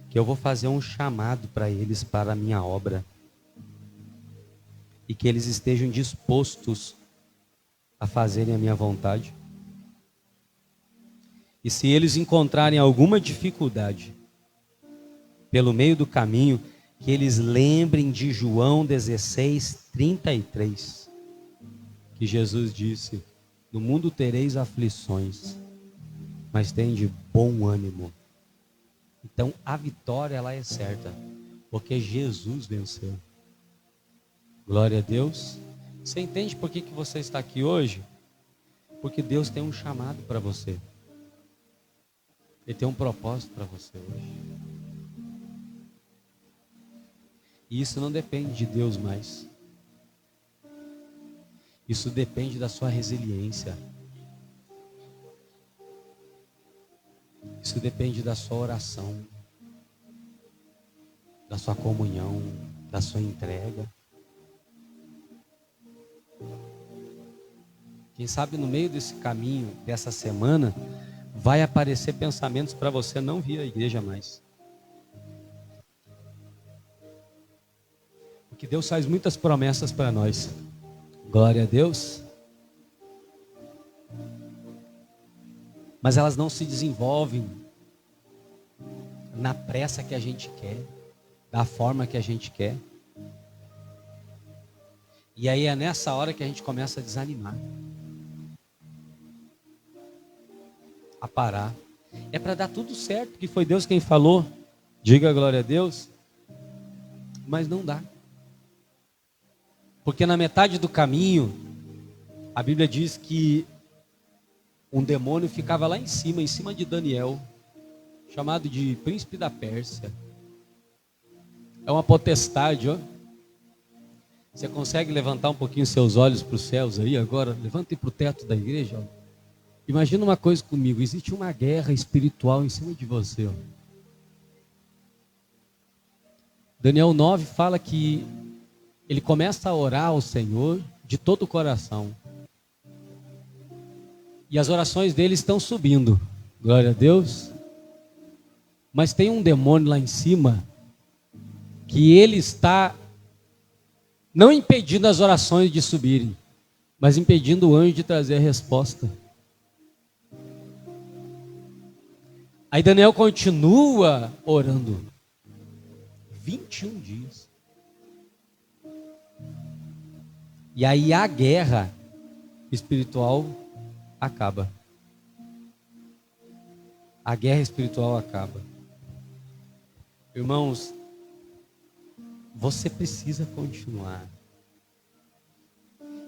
que eu vou fazer um chamado para eles para a minha obra. E que eles estejam dispostos a fazerem a minha vontade. E se eles encontrarem alguma dificuldade pelo meio do caminho, que eles lembrem de João 16:33, que Jesus disse: no mundo tereis aflições, mas tende bom ânimo. Então a vitória ela é certa, porque Jesus venceu. Glória a Deus. Você entende por que você está aqui hoje? Porque Deus tem um chamado para você. Ele tem um propósito para você hoje. E isso não depende de Deus mais. Isso depende da sua resiliência. Isso depende da sua oração, da sua comunhão, da sua entrega. Quem sabe no meio desse caminho, dessa semana, vai aparecer pensamentos para você não vir à igreja mais. Porque Deus faz muitas promessas para nós. Glória a Deus. Mas elas não se desenvolvem na pressa que a gente quer, da forma que a gente quer. E aí é nessa hora que a gente começa a desanimar. a parar. É para dar tudo certo, que foi Deus quem falou. Diga glória a Deus. Mas não dá. Porque na metade do caminho, a Bíblia diz que um demônio ficava lá em cima de Daniel, chamado de príncipe da Pérsia. É uma potestade, ó. Você consegue levantar um pouquinho seus olhos para os céus aí agora? Levante para o teto da igreja, ó. Imagina uma coisa comigo, existe uma guerra espiritual em cima de você, ó. Daniel 9 fala que ele começa a orar ao Senhor de todo o coração. E as orações dele estão subindo, glória a Deus. Mas tem um demônio lá em cima, que ele está não impedindo as orações de subirem, mas impedindo o anjo de trazer a resposta. Aí Daniel continua orando 21 dias. E aí a guerra espiritual acaba. A guerra espiritual acaba. Irmãos, você precisa continuar.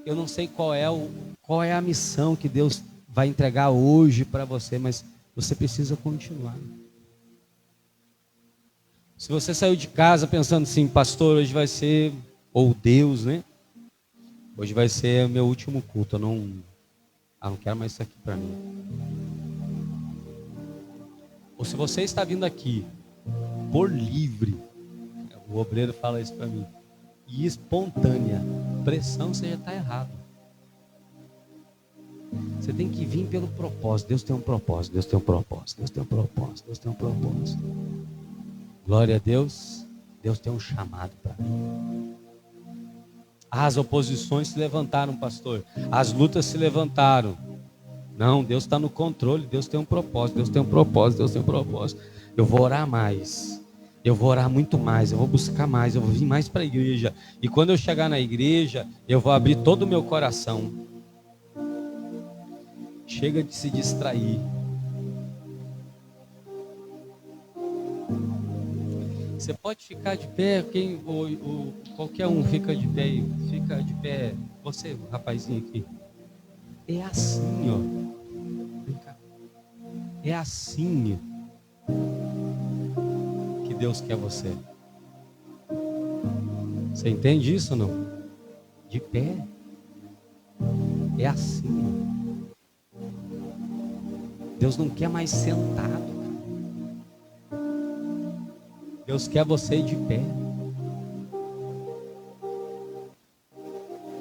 Eu não sei qual é a missão que Deus vai entregar hoje para você, mas você precisa continuar. Se você saiu de casa pensando assim, pastor, hoje vai ser, ou Deus, né? Hoje vai ser o meu último culto, eu não quero mais isso aqui para mim. Ou se você está vindo aqui por livre, o obreiro fala isso para mim, e espontânea pressão, você já está errado. Você tem que vir pelo propósito. Deus tem um propósito, Deus tem um propósito, Deus tem um propósito, Deus tem um propósito. Glória a Deus, Deus tem um chamado para mim. As oposições se levantaram, pastor. As lutas se levantaram. Não, Deus está no controle, Deus tem um propósito, Deus tem um propósito, Deus tem um propósito. Eu vou orar mais. Eu vou orar muito mais, eu vou buscar mais, eu vou vir mais para a igreja. E quando eu chegar na igreja, eu vou abrir todo o meu coração. Chega de se distrair. Você pode ficar de pé, qualquer um fica de pé aí. Fica de pé, você, rapazinho aqui. É assim, ó. Vem cá. É assim que Deus quer você. Você entende isso ou não? De pé. É assim. Deus não quer mais sentado. Deus quer você de pé.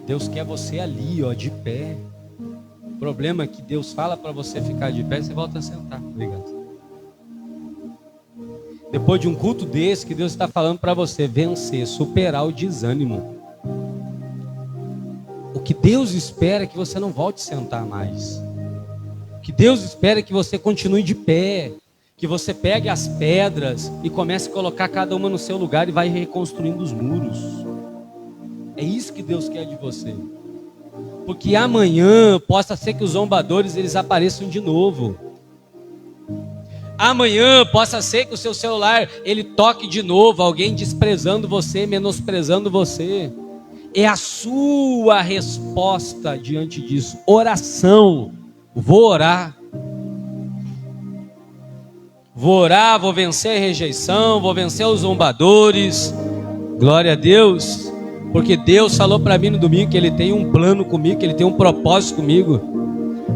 Deus quer você ali, ó, de pé. O problema é que Deus fala para você ficar de pé e você volta a sentar. Obrigado. Depois de um culto desse, que Deus está falando para você vencer, superar o desânimo. O que Deus espera é que você não volte a sentar mais. O que Deus espera é que você continue de pé. Que você pegue as pedras e comece a colocar cada uma no seu lugar e vai reconstruindo os muros. É isso que Deus quer de você. Porque amanhã possa ser que os zombadores eles apareçam de novo. Amanhã possa ser que o seu celular ele toque de novo, alguém desprezando você, menosprezando você. É a sua resposta diante disso. Oração. Vou orar. Vou orar, vou vencer a rejeição, vou vencer os zombadores. Glória a Deus. Porque Deus falou para mim no domingo que Ele tem um plano comigo, que Ele tem um propósito comigo.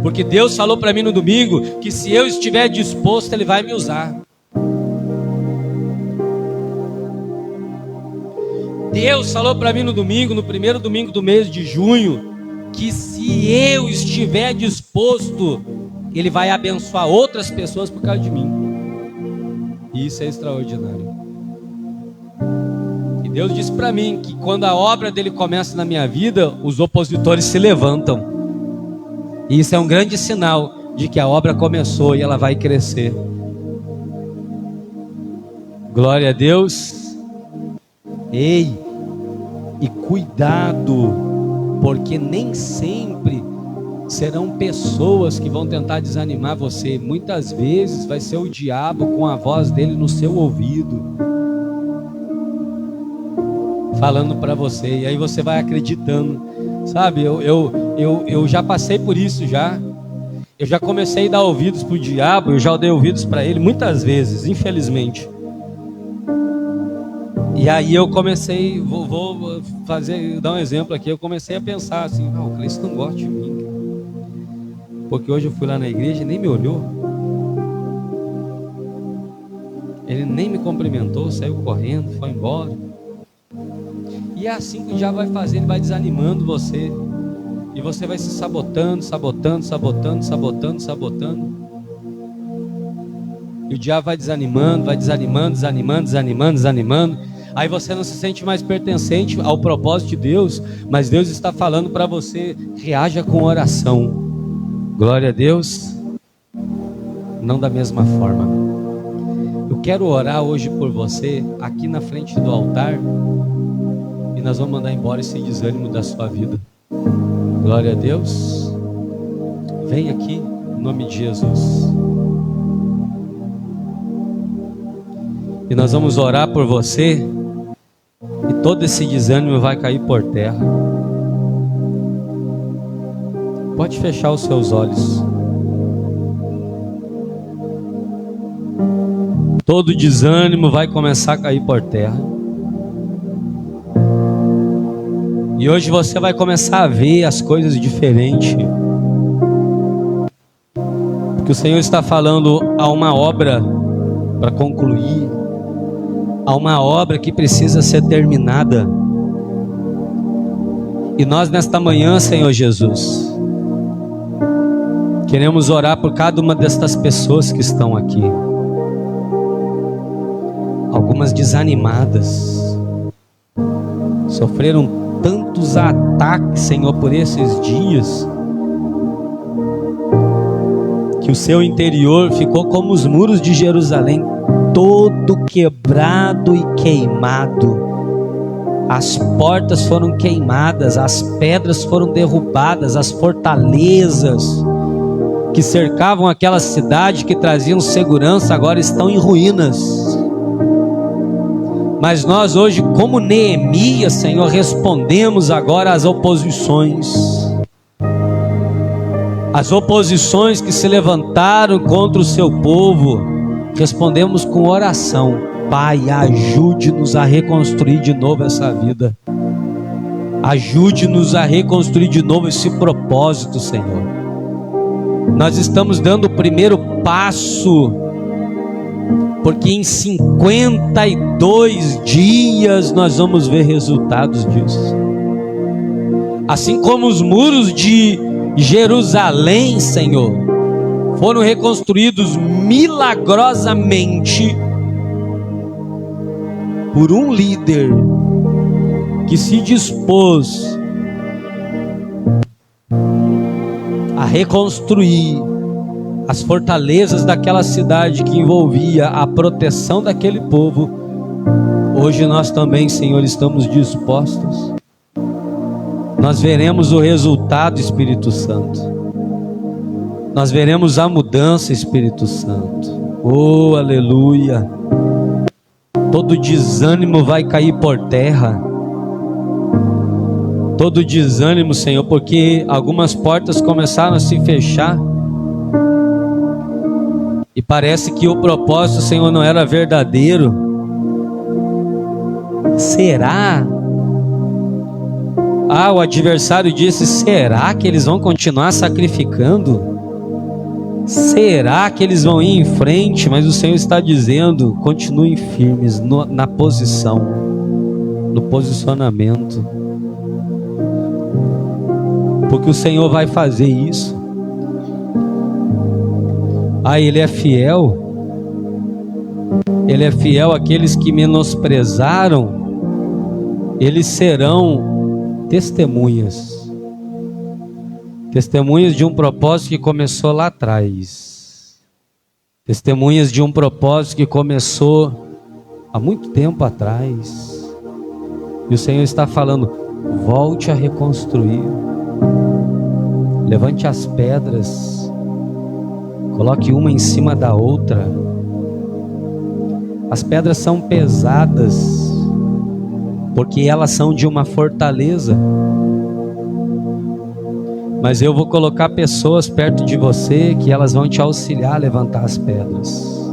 Porque Deus falou para mim no domingo que se eu estiver disposto, Ele vai me usar. Deus falou para mim no domingo, no primeiro domingo do mês de junho, que se eu estiver disposto, Ele vai abençoar outras pessoas por causa de mim. E isso é extraordinário. E Deus disse para mim que quando a obra dele começa na minha vida, os opositores se levantam. E isso é um grande sinal de que a obra começou e ela vai crescer. Glória a Deus. Ei, e cuidado, porque nem sempre serão pessoas que vão tentar desanimar você. Muitas vezes vai ser o diabo com a voz dele no seu ouvido, falando para você, e aí você vai acreditando, sabe? Eu já passei por isso já. Eu já comecei a dar ouvidos para o diabo, eu já dei ouvidos para ele muitas vezes, infelizmente. E aí eu comecei, vou dar um exemplo aqui, eu comecei a pensar assim, o Cleiton não gosta de mim, porque hoje eu fui lá na igreja e nem me olhou, ele nem me cumprimentou, saiu correndo, foi embora. E é assim que o diabo vai fazer, ele vai desanimando você, e você vai se sabotando. E o diabo vai desanimando. Aí você não se sente mais pertencente ao propósito de Deus, mas Deus está falando para você: reaja com oração. Glória a Deus. Não da mesma forma. Eu quero orar hoje por você aqui na frente do altar, e nós vamos mandar embora esse desânimo da sua vida. Glória a Deus. Vem aqui em nome de Jesus. E nós vamos orar por você, e todo esse desânimo vai cair por terra. Pode fechar os seus olhos. Todo desânimo vai começar a cair por terra. E hoje você vai começar a ver as coisas diferentes. Porque o Senhor está falando, há uma obra para concluir. Há uma obra que precisa ser terminada. E nós nesta manhã, Senhor Jesus, queremos orar por cada uma destas pessoas que estão aqui. Algumas desanimadas, sofreram tantos ataques, Senhor, por esses dias, que o seu interior ficou como os muros de Jerusalém, todo quebrado e queimado. As portas foram queimadas, as pedras foram derrubadas, as fortalezas que cercavam aquela cidade, que traziam segurança, agora estão em ruínas. Mas nós hoje, como Neemias, Senhor, respondemos agora às oposições. As oposições que se levantaram contra o seu povo, respondemos com oração. Pai, ajude-nos a reconstruir de novo essa vida. Ajude-nos a reconstruir de novo esse propósito, Senhor. Nós estamos dando o primeiro passo, porque em 52 dias nós vamos ver resultados disso. Assim como os muros de Jerusalém, Senhor, foram reconstruídos milagrosamente por um líder que se dispôs a reconstruir as fortalezas daquela cidade, que envolvia a proteção daquele povo. Hoje nós também, Senhor, estamos dispostos. Nós veremos o resultado, Espírito Santo. Nós veremos a mudança, Espírito Santo. Oh, aleluia. Todo desânimo vai cair por terra. Todo desânimo, Senhor, porque algumas portas começaram a se fechar. E parece que o propósito, Senhor, não era verdadeiro. Será? O adversário disse: será que eles vão continuar sacrificando? Será que eles vão ir em frente? Mas o Senhor está dizendo: continuem firmes na posição, no posicionamento, porque o Senhor vai fazer isso. Ele é fiel. Ele é fiel àqueles que menosprezaram. Eles serão testemunhas de um propósito que começou lá atrás, testemunhas de um propósito que começou há muito tempo atrás. E o Senhor está falando: volte a reconstruir, Levante as pedras, coloque uma em cima da outra. As pedras são pesadas, porque elas são de uma fortaleza. Mas eu vou colocar pessoas perto de você que elas vão te auxiliar a levantar as pedras.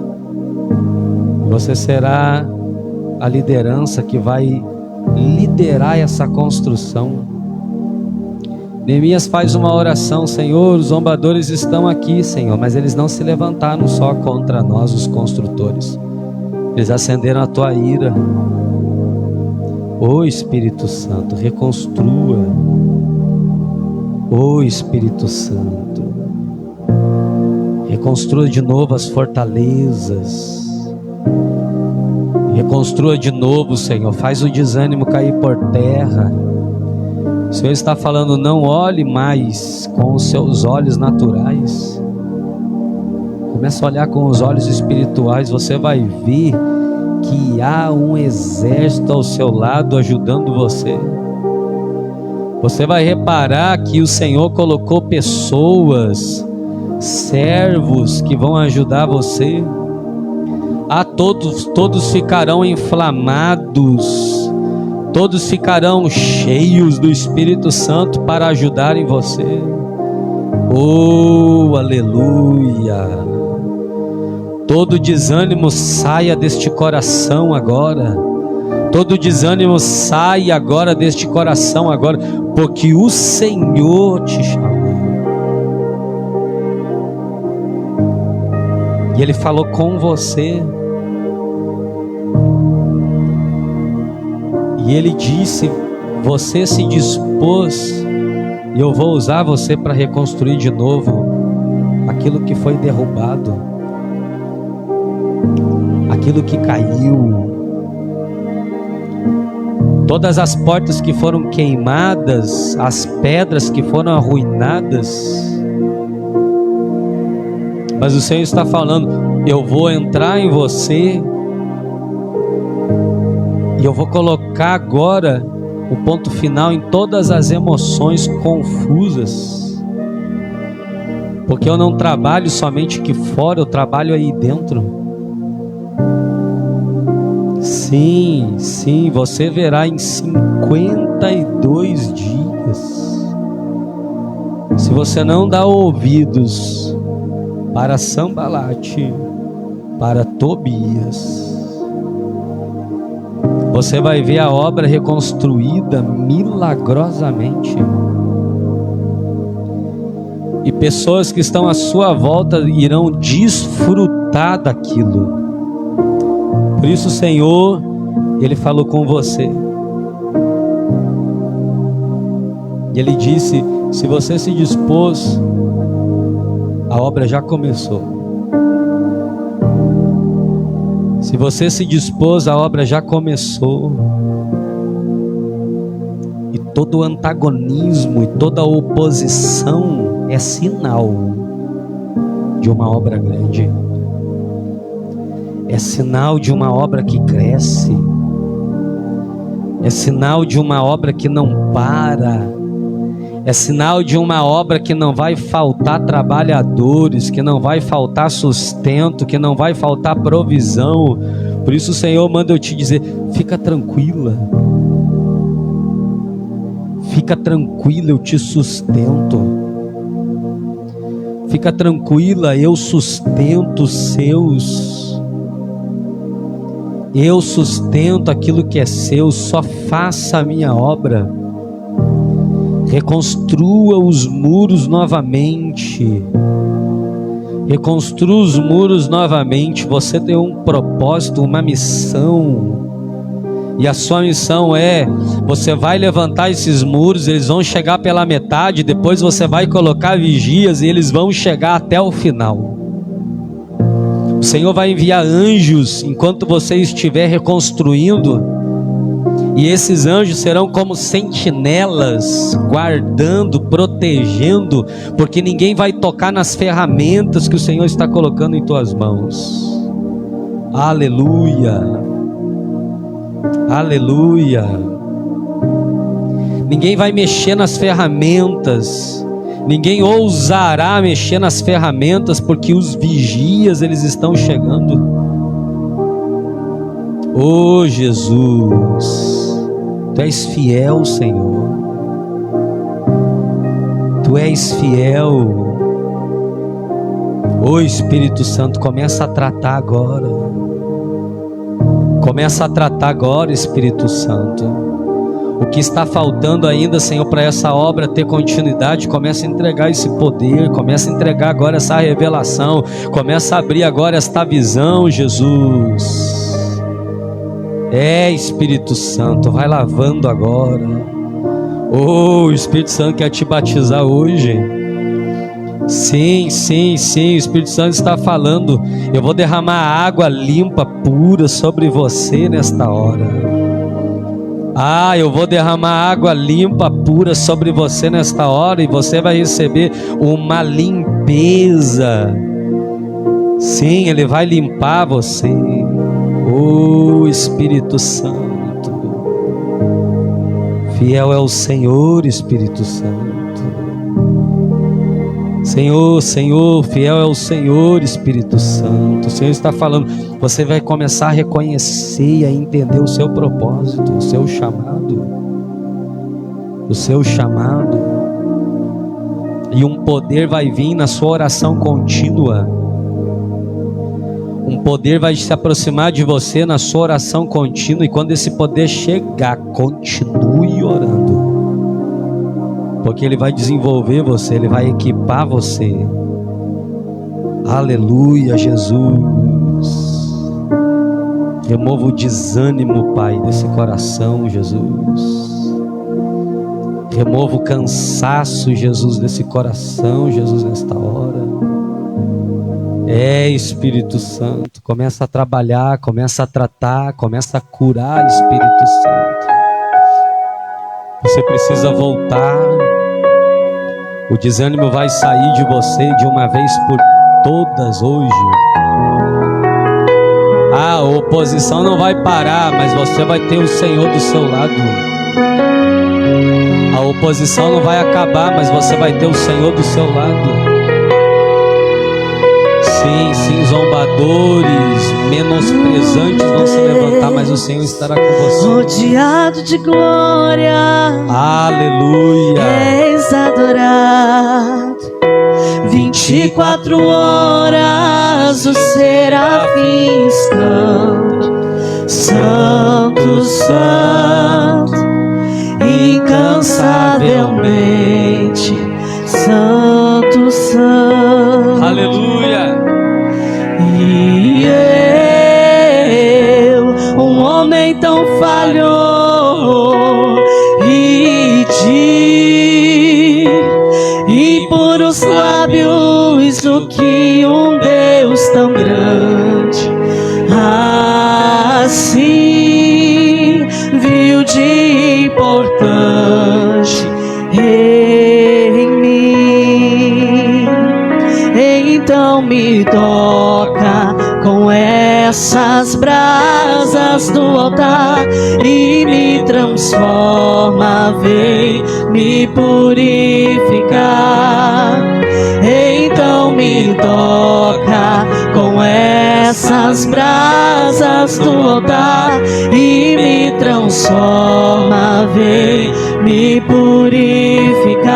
Você será a liderança que vai liderar essa construção. Neemias faz uma oração: Senhor, os zombadores estão aqui, Senhor, mas eles não se levantaram só contra nós, os construtores. Eles acenderam a tua ira. Ô Espírito Santo, reconstrua. Ô Espírito Santo, reconstrua de novo as fortalezas. Reconstrua de novo, Senhor. Faz o desânimo cair por terra. O Senhor está falando: não olhe mais com os seus olhos naturais. Começa a olhar com os olhos espirituais. Você vai ver que há um exército ao seu lado ajudando você. Você vai reparar que o Senhor colocou pessoas, servos que vão ajudar você. Todos ficarão inflamados, todos ficarão cheios do Espírito Santo para ajudarem você. Oh, aleluia! Todo desânimo saia deste coração agora. Todo desânimo sai agora deste coração agora, porque o Senhor te chamou. E Ele falou com você. E Ele disse: você se dispôs, e eu vou usar você para reconstruir de novo aquilo que foi derrubado, aquilo que caiu. Todas as portas que foram queimadas, as pedras que foram arruinadas. Mas o Senhor está falando: eu vou entrar em você e eu vou colocar agora o ponto final em todas as emoções confusas. Porque eu não trabalho somente aqui fora, eu trabalho aí dentro. Sim, sim, você verá em 52 dias. Se você não dá ouvidos para Sambalate, para Tobias, você vai ver a obra reconstruída milagrosamente. E pessoas que estão à sua volta irão desfrutar daquilo. Por isso o Senhor, Ele falou com você. E Ele disse: se você se dispôs, a obra já começou. Se você se dispôs, a obra já começou. E todo antagonismo e toda oposição é sinal de uma obra grande. É sinal de uma obra que cresce. É sinal de uma obra que não para. É sinal de uma obra que não vai faltar trabalhadores, que não vai faltar sustento, que não vai faltar provisão. Por isso o Senhor manda eu te dizer: fica tranquila. Fica tranquila, eu te sustento. Fica tranquila, eu sustento os seus. Eu sustento aquilo que é seu. Só faça a minha obra. Reconstrua os muros novamente. Reconstrua os muros novamente. Você tem um propósito, uma missão. E a sua missão é: você vai levantar esses muros, eles vão chegar pela metade, depois você vai colocar vigias e eles vão chegar até o final. O Senhor vai enviar anjos enquanto você estiver reconstruindo, e esses anjos serão como sentinelas, guardando, protegendo, porque ninguém vai tocar nas ferramentas que o Senhor está colocando em tuas mãos. Aleluia, aleluia. Ninguém vai mexer nas ferramentas, Ninguém ousará mexer nas ferramentas, porque os vigias, eles estão chegando. Oh Jesus, Tu és fiel, Senhor. Tu és fiel. Oh Espírito Santo, começa a tratar agora. Começa a tratar agora, Espírito Santo. O que está faltando ainda, Senhor, para essa obra ter continuidade, começa a entregar esse poder, começa a entregar agora essa revelação, começa a abrir agora esta visão, Jesus. Espírito Santo, vai lavando agora. Oh, o Espírito Santo quer te batizar hoje. Sim, o Espírito Santo está falando: eu vou derramar água limpa, pura sobre você nesta hora. Eu vou derramar água limpa, pura sobre você nesta hora, e você vai receber uma limpeza. Sim, Ele vai limpar você. Oh Espírito Santo, fiel é o Senhor, Espírito Santo. Senhor, fiel é o Senhor, Espírito Santo. O Senhor está falando, você vai começar a reconhecer e a entender o seu propósito, o seu chamado. O seu chamado. E um poder vai vir na sua oração contínua. Um poder vai se aproximar de você na sua oração contínua. E quando esse poder chegar, continue orando. Porque Ele vai desenvolver você, Ele vai equipar você. Aleluia, Jesus. Remova o desânimo, Pai, desse coração, Jesus. Remova o cansaço, Jesus, desse coração, Jesus, nesta hora. Espírito Santo, começa a trabalhar, começa a tratar, começa a curar, Espírito Santo. Você precisa voltar. O desânimo vai sair de você de uma vez por todas hoje. A oposição não vai parar, mas você vai ter o Senhor do seu lado. A oposição não vai acabar, mas você vai ter o Senhor do seu lado. Sim, zombadores, menosprezantes vão se levantar, mas o Senhor estará com você. Rodeado de glória, aleluia, és adorado. 24 horas os serafins cantam, Santo, Santo, incansavelmente, Santo, Santo. Aleluia. E eu, um homem tão falhou e de impuros lábios, o que um Deus tão grande assim viu de importante em mim. Então me toca com essas brasas do altar e me transforma, vem me purificar. Então me toca com essas brasas do altar e me transforma, vem me purificar.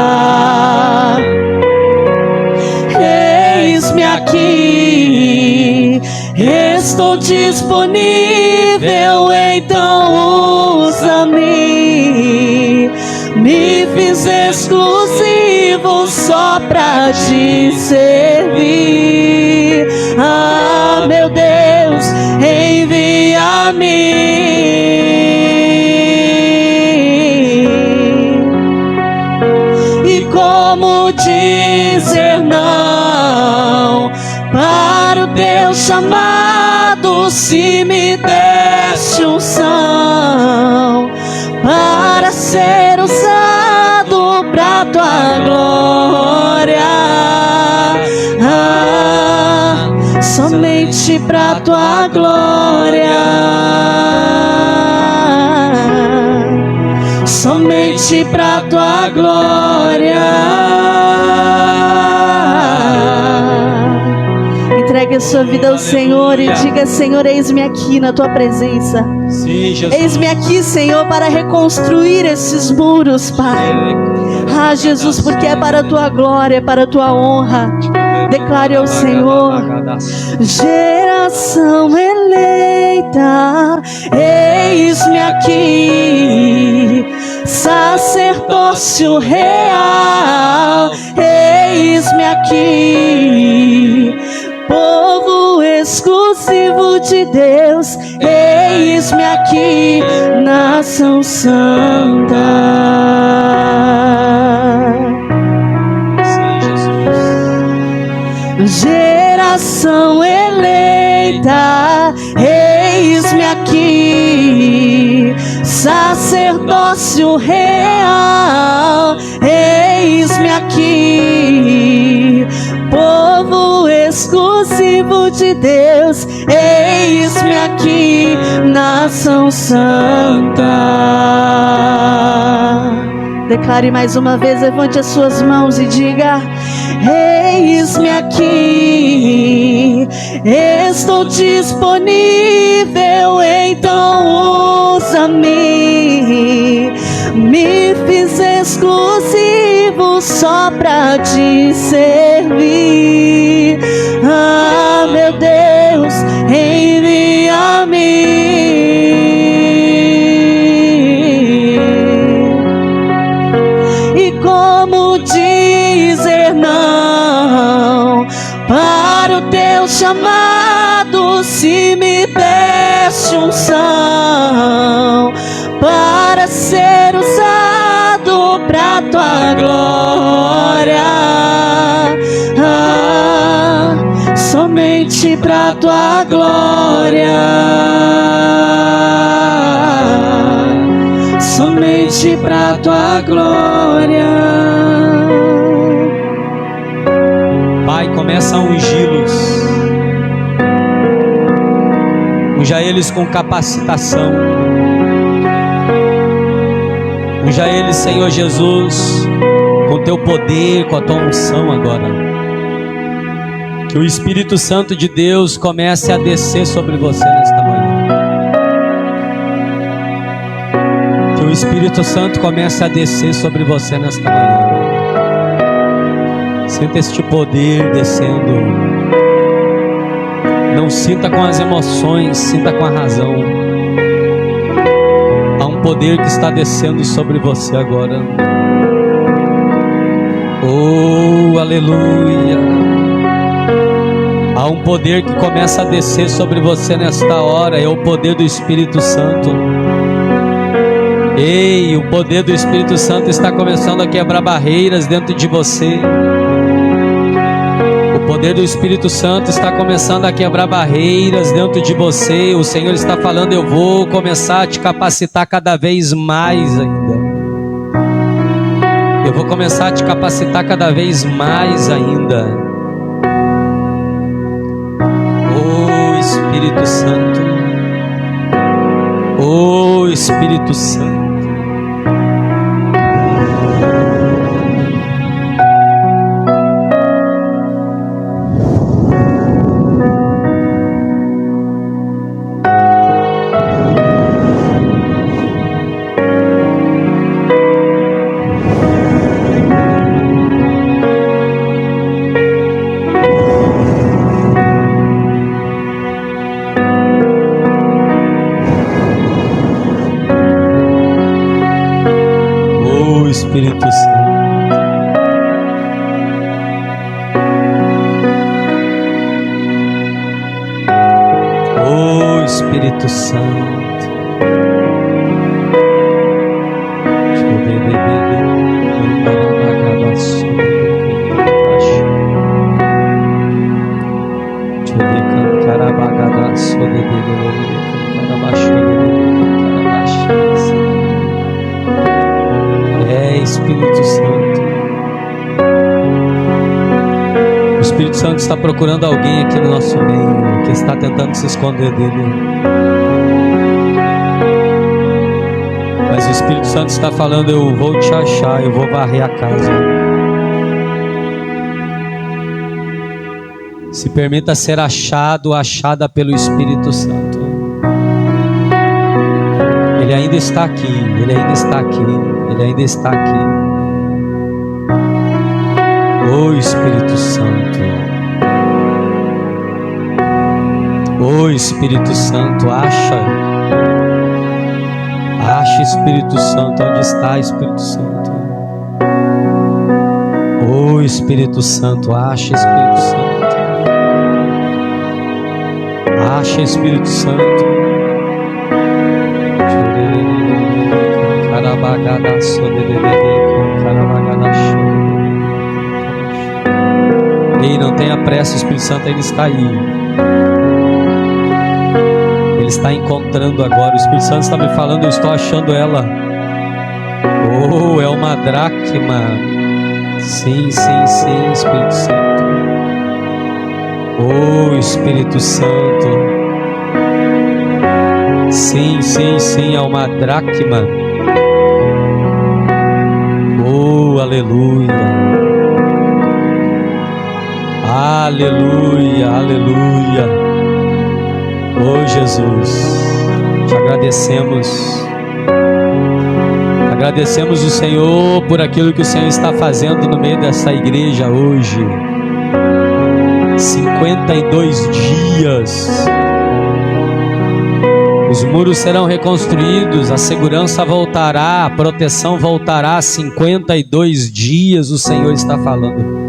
Eis-me aqui, estou disponível, então usa-me. Me fiz exclusivo só pra te servir. Ah, meu Deus, envia-me. E como dizer não para o teu chamado, se me deste unção para ser usado pra tua glória, somente pra tua glória, somente pra tua glória. Entregue a sua vida ao Senhor e diga: Senhor, eis-me aqui na tua presença. Sim, Jesus. Eis-me aqui, Senhor, para reconstruir esses muros, Pai. Ah, Jesus, porque é para a tua glória, é para a tua honra. Declare ao Senhor: geração eleita, eis-me aqui. Sacerdócio real, eis-me aqui. Povo exclusivo de Deus, eis-me aqui. Nação santa. Geração eleita, eis-me aqui. Sacerdócio real, eis-me aqui. Povo exclusivo de Deus, eis-me aqui. Nação santa. Declare mais uma vez, levante as suas mãos e diga: eis-me aqui, estou disponível, então usa-me. Me fiz exclusivo só pra te servir. Ah, meu Deus, envia-me. Dizer não para o teu chamado, se me deste unção para ser usado pra tua glória. Ah, somente pra tua glória. Somente pra tua glória. Pai, começa a ungí-los. Unja eles com capacitação. Unja eles, Senhor Jesus, com teu poder, com a tua unção agora. Que o Espírito Santo de Deus comece a descer sobre você nesta manhã. Que o Espírito Santo comece a descer sobre você nesta manhã. Sinta este poder descendo. Não sinta com as emoções, sinta com a razão. Há um poder que está descendo sobre você agora. Oh, aleluia. Há um poder que começa a descer sobre você nesta hora. É o poder do Espírito Santo. Ei, o poder do Espírito Santo está começando a quebrar barreiras dentro de você. O poder do Espírito Santo está começando a quebrar barreiras dentro de você. O Senhor está falando: eu vou começar a te capacitar cada vez mais ainda. Eu vou começar a te capacitar cada vez mais ainda. Oh Espírito Santo. Oh Espírito Santo. Espírito Santo. Oh Espírito Santo. Espírito Santo. O Espírito Santo está procurando alguém aqui no nosso meio que está tentando se esconder dele. Mas o Espírito Santo está falando: eu vou te achar, eu vou varrer a casa. Se permita ser achado, achada pelo Espírito Santo. Ele ainda está aqui, Ele ainda está aqui, Ele ainda está aqui. Ô Espírito Santo, ô Espírito Santo, acha Espírito Santo, onde está Espírito Santo? Ô Espírito Santo, acha Espírito Santo, acha Espírito Santo. Ei, não tenha pressa, o Espírito Santo ainda está aí. Ele está encontrando agora. O Espírito Santo está me falando, eu estou achando ela. Oh, é uma dracma. Sim, sim, sim, Espírito Santo. Oh, Espírito Santo. Sim, sim, sim, é uma dracma. Oh, aleluia. Aleluia, aleluia. Oh Jesus, te agradecemos. Agradecemos o Senhor por aquilo que o Senhor está fazendo no meio dessa igreja hoje. 52 dias. Os muros serão reconstruídos, a segurança voltará, a proteção voltará. 52 dias o Senhor está falando.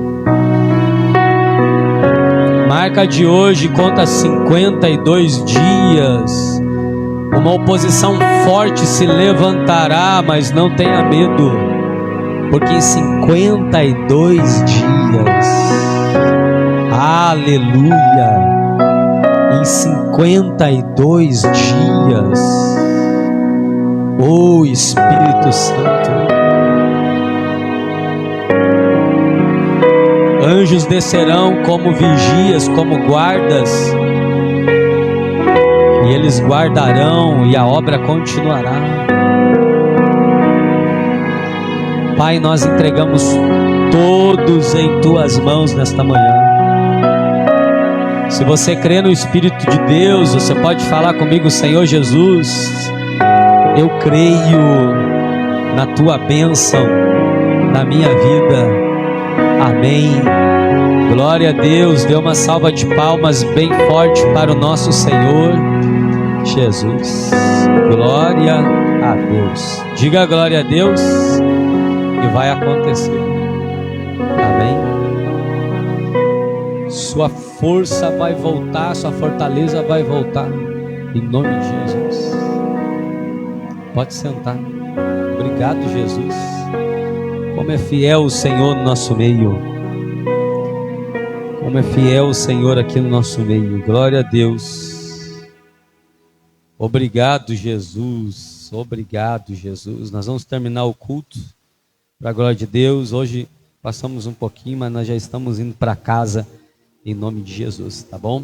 Marca de hoje conta 52 dias. Uma oposição forte se levantará, mas não tenha medo, porque em 52 dias, aleluia, em 52 dias, oh Espírito Santo, anjos descerão como vigias, como guardas, e eles guardarão e a obra continuará. Pai, nós entregamos todos em Tuas mãos nesta manhã. Se você crê no Espírito de Deus, você pode falar comigo: Senhor Jesus, eu creio na Tua bênção na minha vida. Amém. Glória a Deus. Dê uma salva de palmas bem forte para o nosso Senhor Jesus. Glória a Deus. Diga glória a Deus e vai acontecer. Amém. Sua força vai voltar, sua fortaleza vai voltar, em nome de Jesus. Pode sentar. Obrigado, Jesus. Como é fiel o Senhor no nosso meio. Como é fiel o Senhor aqui no nosso meio. Glória a Deus. Obrigado, Jesus. Obrigado, Jesus. Nós vamos terminar o culto para a glória de Deus. Hoje passamos um pouquinho, mas nós já estamos indo para casa em nome de Jesus, tá bom?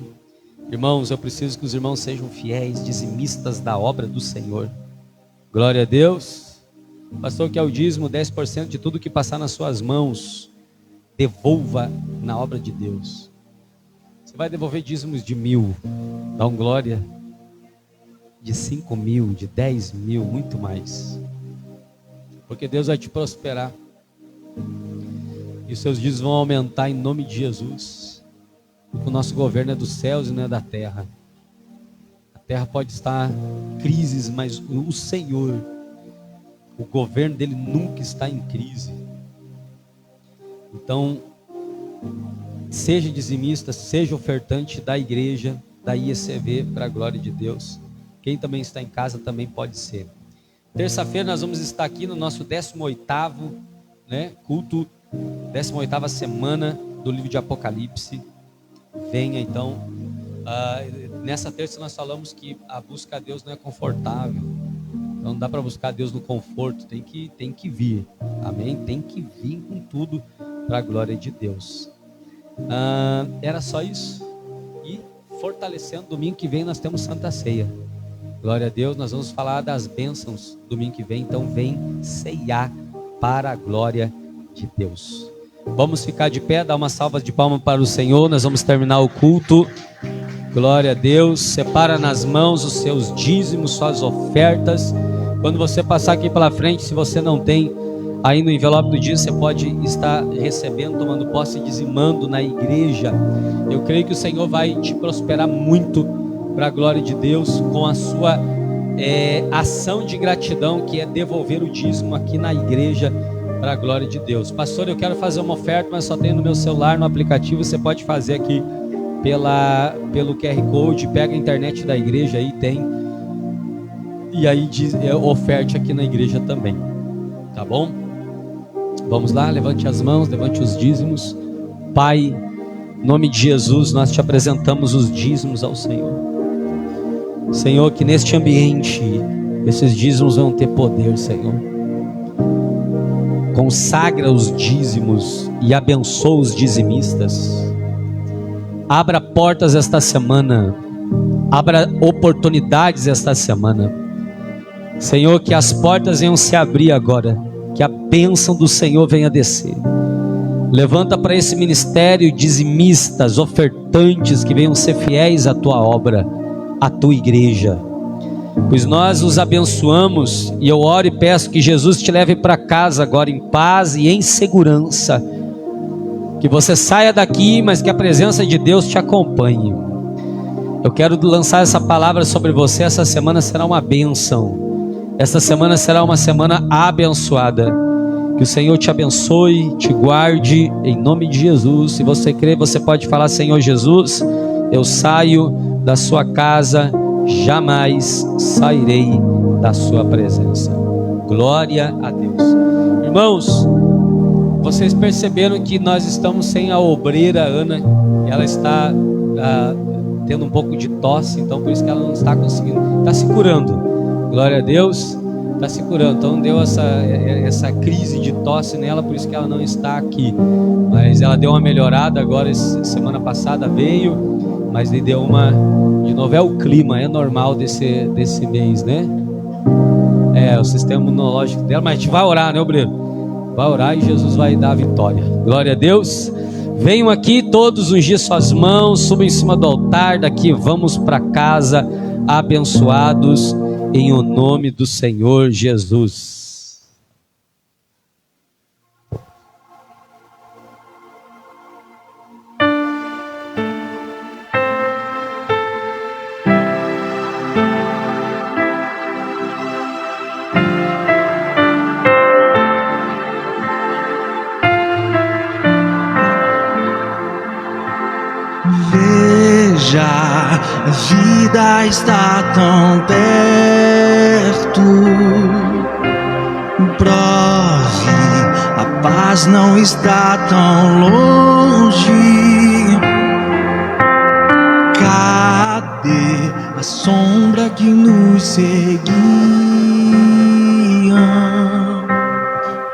Irmãos, eu preciso que os irmãos sejam fiéis, dizimistas da obra do Senhor. Glória a Deus. Pastor, que é o dízimo, 10% de tudo que passar nas suas mãos, devolva na obra de Deus. Você vai devolver dízimos de 1.000, dá um glória, de 5.000, de 10.000, muito mais, porque Deus vai te prosperar, e os seus dízimos vão aumentar em nome de Jesus. O nosso governo é dos céus e não é da terra. A terra pode estar em crises, mas o Senhor, o governo dele nunca está em crise. Então, seja dizimista, seja ofertante da igreja, da IECV, para a glória de Deus. Quem também está em casa também pode ser. Terça-feira nós vamos estar aqui no nosso 18º, culto, 18ª semana do livro de Apocalipse. Venha então. Nessa terça nós falamos que a busca a Deus não é confortável. Então não dá para buscar a Deus no conforto, tem que vir. Amém? Tem que vir com tudo para a glória de Deus. Era só isso. E fortalecendo, domingo que vem nós temos Santa Ceia. Glória a Deus, nós vamos falar das bênçãos domingo que vem, então vem ceiar para a glória de Deus. Vamos ficar de pé, dar uma salva de palmas para o Senhor, nós vamos terminar o culto. Glória a Deus. Separa nas mãos os seus dízimos, suas ofertas. Quando você passar aqui pela frente, se você não tem aí no envelope do dízimo, você pode estar recebendo, tomando posse e dizimando na igreja. Eu creio que o Senhor vai te prosperar muito para a glória de Deus com a sua ação de gratidão, que é devolver o dízimo aqui na igreja para a glória de Deus. Pastor, eu quero fazer uma oferta, mas só tenho no meu celular, no aplicativo. Você pode fazer aqui pelo QR Code, pega a internet da igreja aí, tem, e aí oferte aqui na igreja também, tá bom? Vamos lá, levante as mãos, levante os dízimos. Pai, em nome de Jesus, nós te apresentamos os dízimos ao Senhor. Senhor, que neste ambiente esses dízimos vão ter poder, Senhor. Consagra os dízimos e abençoa os dizimistas. Abra portas esta semana, abra oportunidades esta semana. Senhor, que as portas venham se abrir agora, que a bênção do Senhor venha descer. Levanta para esse ministério dizimistas, ofertantes, que venham ser fiéis à tua obra, à tua igreja. Pois nós os abençoamos, e eu oro e peço que Jesus te leve para casa agora em paz e em segurança. Que você saia daqui, mas que a presença de Deus te acompanhe. Eu quero lançar essa palavra sobre você. Essa semana será uma bênção. Essa semana será uma semana abençoada. Que o Senhor te abençoe, te guarde, em nome de Jesus. Se você crer, você pode falar: Senhor Jesus, eu saio da sua casa, jamais sairei da sua presença. Glória a Deus. Irmãos, vocês perceberam que nós estamos sem a obreira Ana. Ela está tendo um pouco de tosse, então por isso que ela não está conseguindo, está se curando. Glória a Deus, está se curando. Então deu essa crise de tosse nela, por isso que ela não está aqui. Mas ela deu uma melhorada agora, semana passada veio, mas ele deu de novo, é o clima, é normal desse mês, né? É o sistema imunológico dela, mas a gente vai orar, né, obreiro? Vai orar e Jesus vai dar a vitória. Glória a Deus. Venham aqui, todos ungir suas mãos, subam em cima do altar. Daqui vamos para casa, abençoados em o nome do Senhor Jesus. A vida está tão perto. Prove, a paz não está tão longe. Cadê a sombra que nos seguia?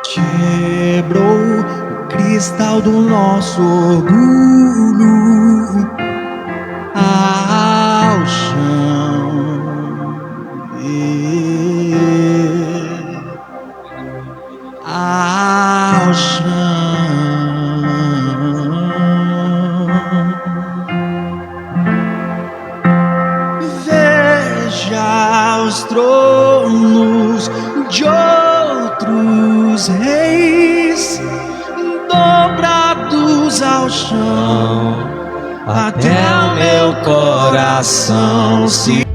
Quebrou o cristal do nosso orgulho ao chão. Ao chão. Veja os tronos de outros reis dobrados ao chão. Até o meu coração se